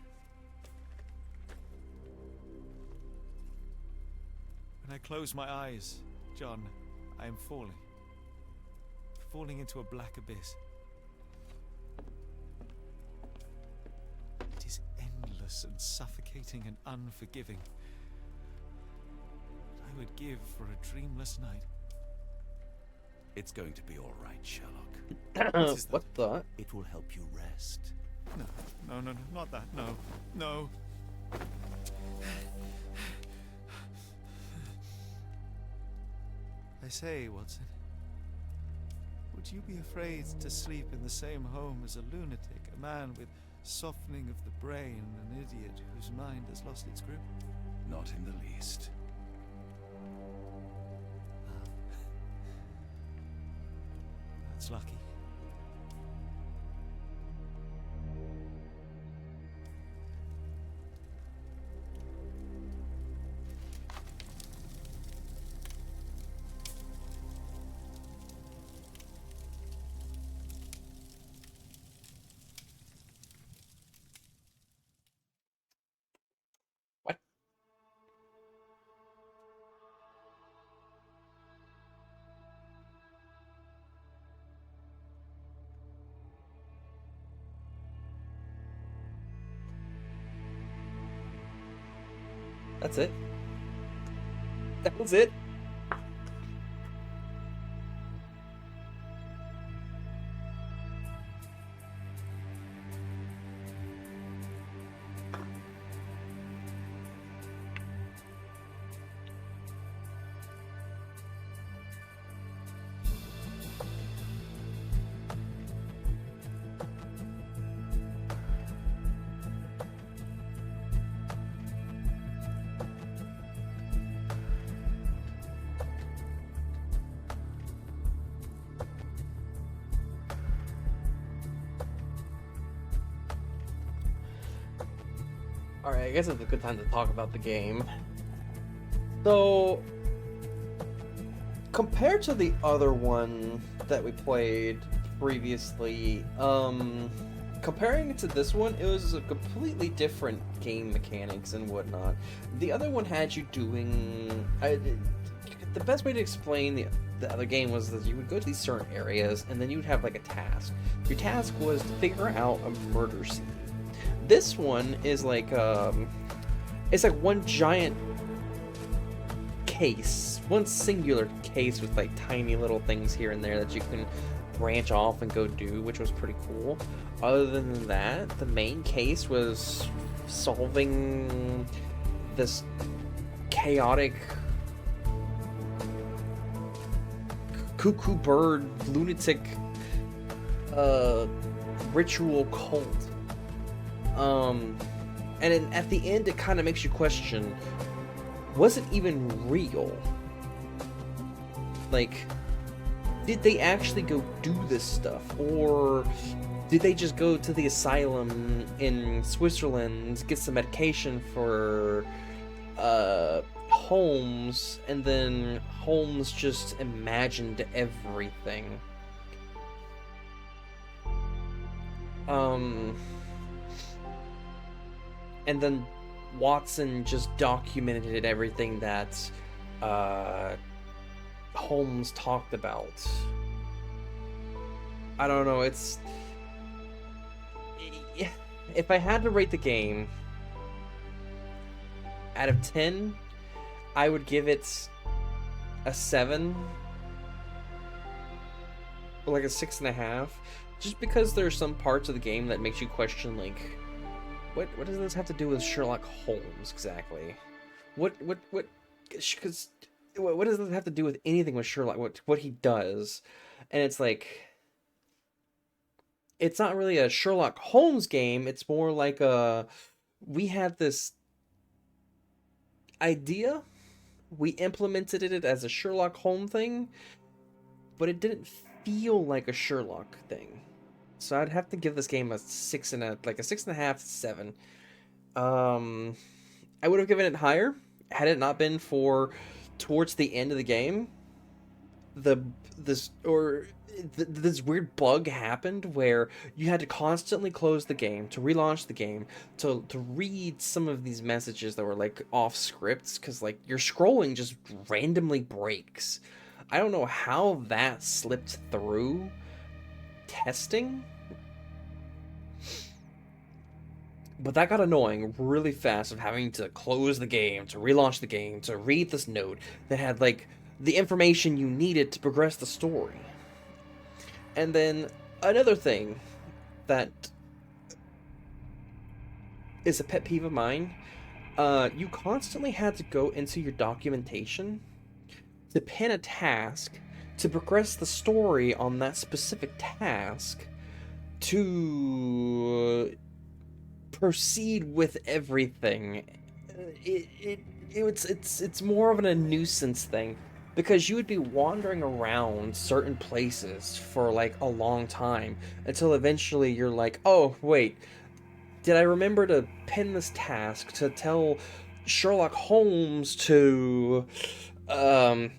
When I close my eyes, John, I am falling. Falling into a black abyss. It is endless and suffocating and unforgiving. I would give for a dreamless night. It's going to be all right, Sherlock. is that? What the? It will help you rest. No, not that. No, no. I say, Watson, would you be afraid to sleep in the same home as a lunatic, a man with softening of the brain, an idiot whose mind has lost its grip? Not in the least. That's lucky. What? That's it? That was it? Alright, I guess it's a good time to talk about the game. So, compared to the other one that we played previously, comparing it to this one, it was a completely different game mechanics and whatnot. The other one had you doing... the best way to explain the other game was that you would go to these certain areas, and then you would have like a task. Your task was to figure out a murder scene. This one is like, it's like one giant case, one singular case with like tiny little things here and there that you can branch off and go do, which was pretty cool. Other than that, the main case was solving this chaotic cuckoo bird lunatic ritual cult. And then at the end, it kind of makes you question, was it even real? Like, did they actually go do this stuff? Or did they just go to the asylum in Switzerland, get some medication for, Holmes, and then Holmes just imagined everything? And then Watson just documented everything that Holmes talked about. I don't know, it's... If I had to rate the game out of 10, I would give it a 7. Or like a 6.5. Just because there are some parts of the game that makes you question, like... What does this have to do with Sherlock Holmes exactly? What does this have to do with anything with Sherlock? What he does? And it's like, it's not really a Sherlock Holmes game. It's more like we had this idea, we implemented it as a Sherlock Holmes thing, but it didn't feel like a Sherlock thing. So I'd have to give this game a 6.5 to 7. I would have given it higher had it not been for towards the end of the game. This weird bug happened where you had to constantly close the game to relaunch the game to read some of these messages that were like off scripts, because like your scrolling just randomly breaks. I don't know how that slipped through testing, but that got annoying really fast, of having to close the game, to relaunch the game, to read this note that had like the information you needed to progress the story. And then another thing that is a pet peeve of mine, you constantly had to go into your documentation to pin a task to progress the story on that specific task to proceed with everything. It's more of a nuisance thing, because you would be wandering around certain places for like a long time until eventually you're like, oh wait, did I remember to pin this task to tell Sherlock Holmes um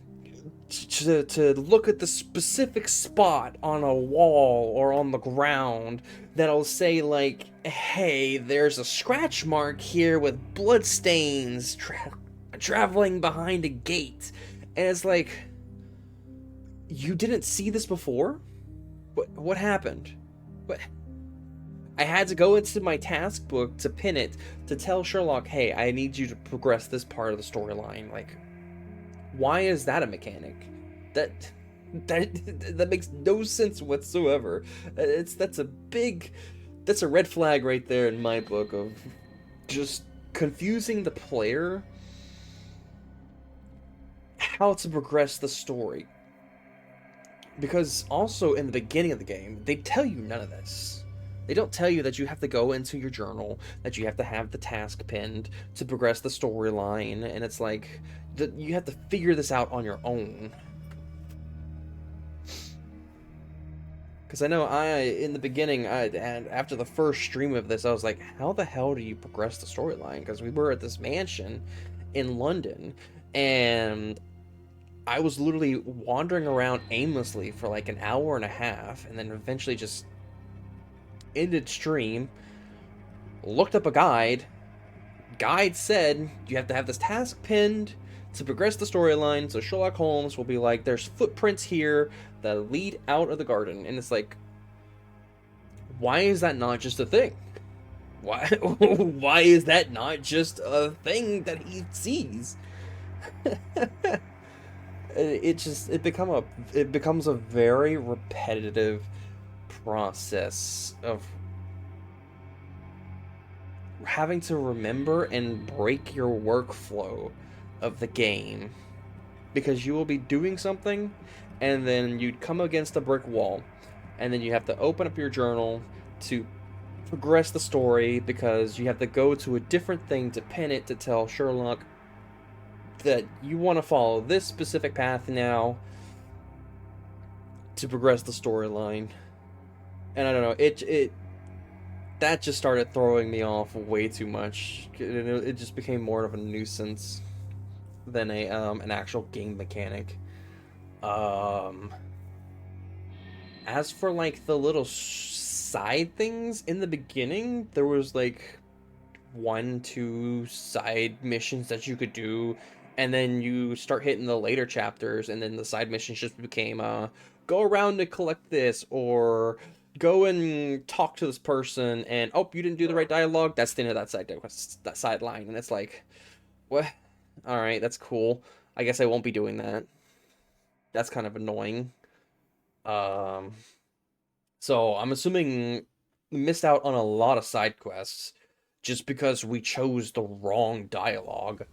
to look at the specific spot on a wall or on the ground that'll say like, hey, there's a scratch mark here with blood stains traveling behind a gate. And it's like, you didn't see this before? What happened? What? I had to go into my task book to pin it to tell Sherlock, hey, I need you to progress this part of the storyline. Like, why is that a mechanic? That makes no sense whatsoever. That's a red flag right there in my book of just confusing the player how to progress the story. Because also in the beginning of the game, they tell you none of this. They don't tell you that you have to go into your journal, that you have to have the task pinned to progress the storyline, and it's like, you have to figure this out on your own. Because I know in the beginning, and after the first stream of this, I was like, how the hell do you progress the storyline? Because we were at this mansion in London, and I was literally wandering around aimlessly for like an hour and a half, and then eventually just ended stream, looked up a guide. Guide said you have to have this task pinned to progress the storyline, so Sherlock Holmes will be like, there's footprints here that lead out of the garden. And it's like, why is that not just a thing? Why is that not just a thing that he sees? It becomes a very repetitive process of having to remember and break your workflow of the game, because you will be doing something and then you'd come against a brick wall, and then you have to open up your journal to progress the story, because you have to go to a different thing to pin it to tell Sherlock that you want to follow this specific path now to progress the storyline. And I don't know, that just started throwing me off way too much. It just became more of a nuisance than an actual game mechanic. As for like the little side things in the beginning, there was like 1-2 side missions that you could do, and then you start hitting the later chapters, and then the side missions just became go around to collect this, or go and talk to this person, and oh, you didn't do the right dialogue, that's the end of that sideline. And it's like, what? All right, that's cool. I guess I won't be doing that. That's kind of annoying. So I'm assuming we missed out on a lot of side quests just because we chose the wrong dialogue.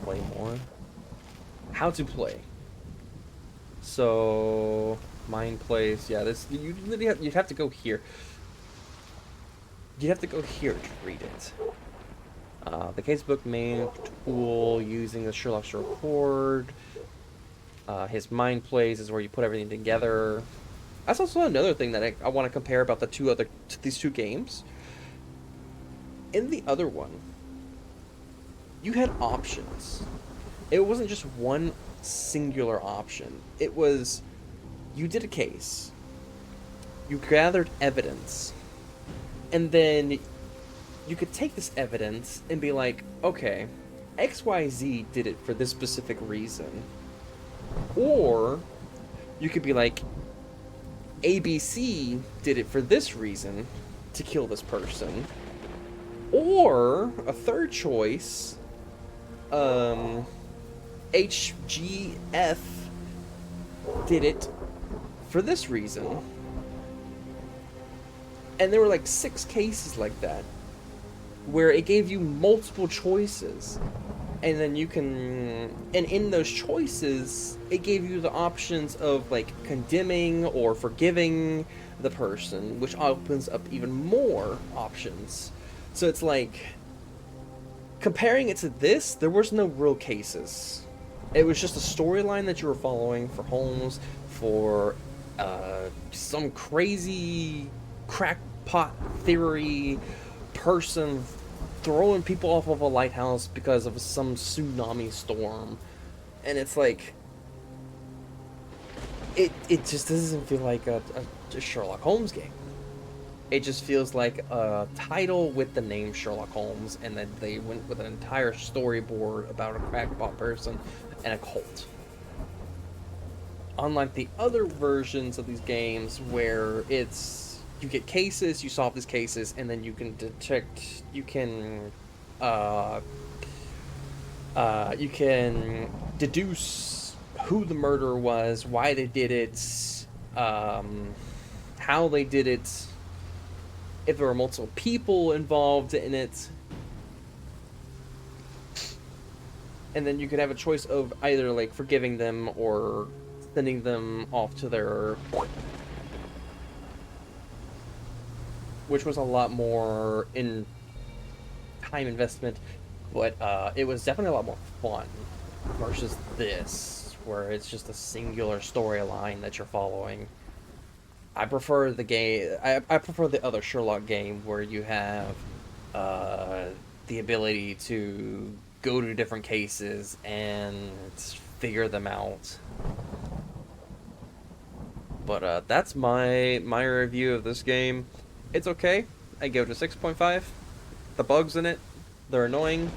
Play more. How to play. So mind plays. Yeah, this you'd have to go here. You'd have to go here to read it. The casebook main tool, using the Sherlock's record. His mind plays is where you put everything together. That's also another thing that I want to compare about these two games. In the other one, you had options. It wasn't just one singular option. It was, you did a case, you gathered evidence, and then you could take this evidence and be like, okay, XYZ did it for this specific reason. Or you could be like, ABC did it for this reason, to kill this person. Or a third choice HGF did it for this reason. And there were like 6 cases like that, where it gave you multiple choices. And then you can, and in those choices, it gave you the options of like condemning or forgiving the person, which opens up even more options. So it's like, comparing it to this, there was no real cases. It was just a storyline that you were following for Holmes, for some crazy crackpot theory person throwing people off of a lighthouse because of some tsunami storm. And it's like, it just doesn't feel like a Sherlock Holmes game. It just feels like a title with the name Sherlock Holmes, and then they went with an entire storyboard about a crackpot person and a cult. Unlike the other versions of these games where it's, you get cases, you solve these cases, and then you can detect, you can deduce who the murderer was, why they did it, how they did it, if there were multiple people involved in it. And then you could have a choice of either like forgiving them or sending them off to their, which was a lot more in time investment, but it was definitely a lot more fun versus this, where it's just a singular storyline that you're following. I prefer the game. I prefer the other Sherlock game where you have the ability to go to different cases and figure them out. But that's my review of this game. It's okay. I give it a 6.5. The bugs in it, they're annoying.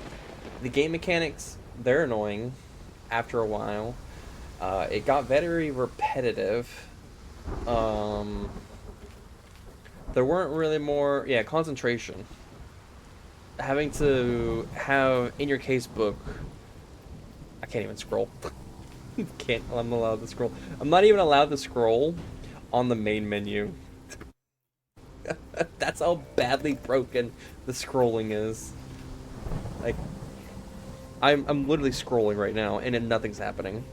The game mechanics, they're annoying after a while. It got very repetitive. There weren't really more, concentration. Having to have in your casebook, I can't even scroll. I'm not allowed to scroll. I'm not even allowed to scroll on the main menu. That's how badly broken the scrolling is. Like, I'm literally scrolling right now and then nothing's happening.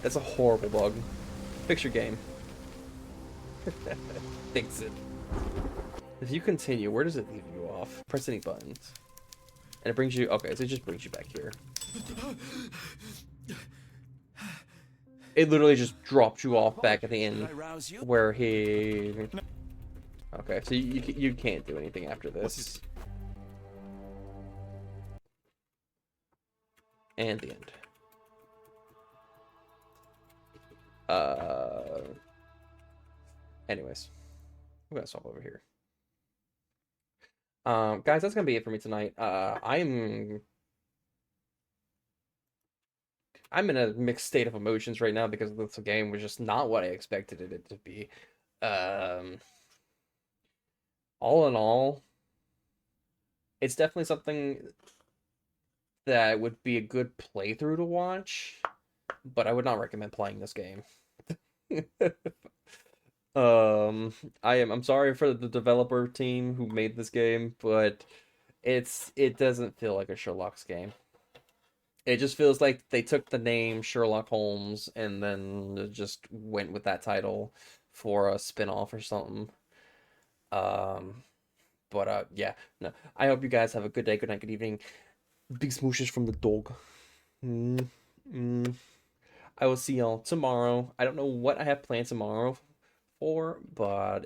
That's a horrible bug. Fix your game. Fix it. If you continue, where does it leave you off? Press any buttons. And it brings you, okay, so it just brings you back here. It literally just dropped you off back at the end where he... Okay, so you can't do anything after this. And the end. Anyways, I'm gonna stop over here. Guys, that's gonna be it for me tonight. I'm in a mixed state of emotions right now because this game was just not what I expected it to be. All in all, it's definitely something that would be a good playthrough to watch, but I would not recommend playing this game. I'm sorry for the developer team who made this game, but it doesn't feel like a Sherlock's game. It just feels like they took the name Sherlock Holmes and then just went with that title for a spin-off or something. Yeah, no. I hope you guys have a good day, good night, good evening. Big smooshes from the dog. I will see y'all tomorrow. I don't know what I have planned tomorrow for, but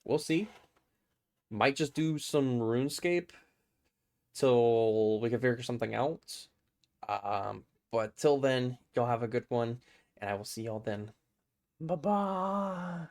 we'll see. Might just do some RuneScape till we can figure something out. But till then, y'all have a good one, and I will see y'all then. Bye-bye.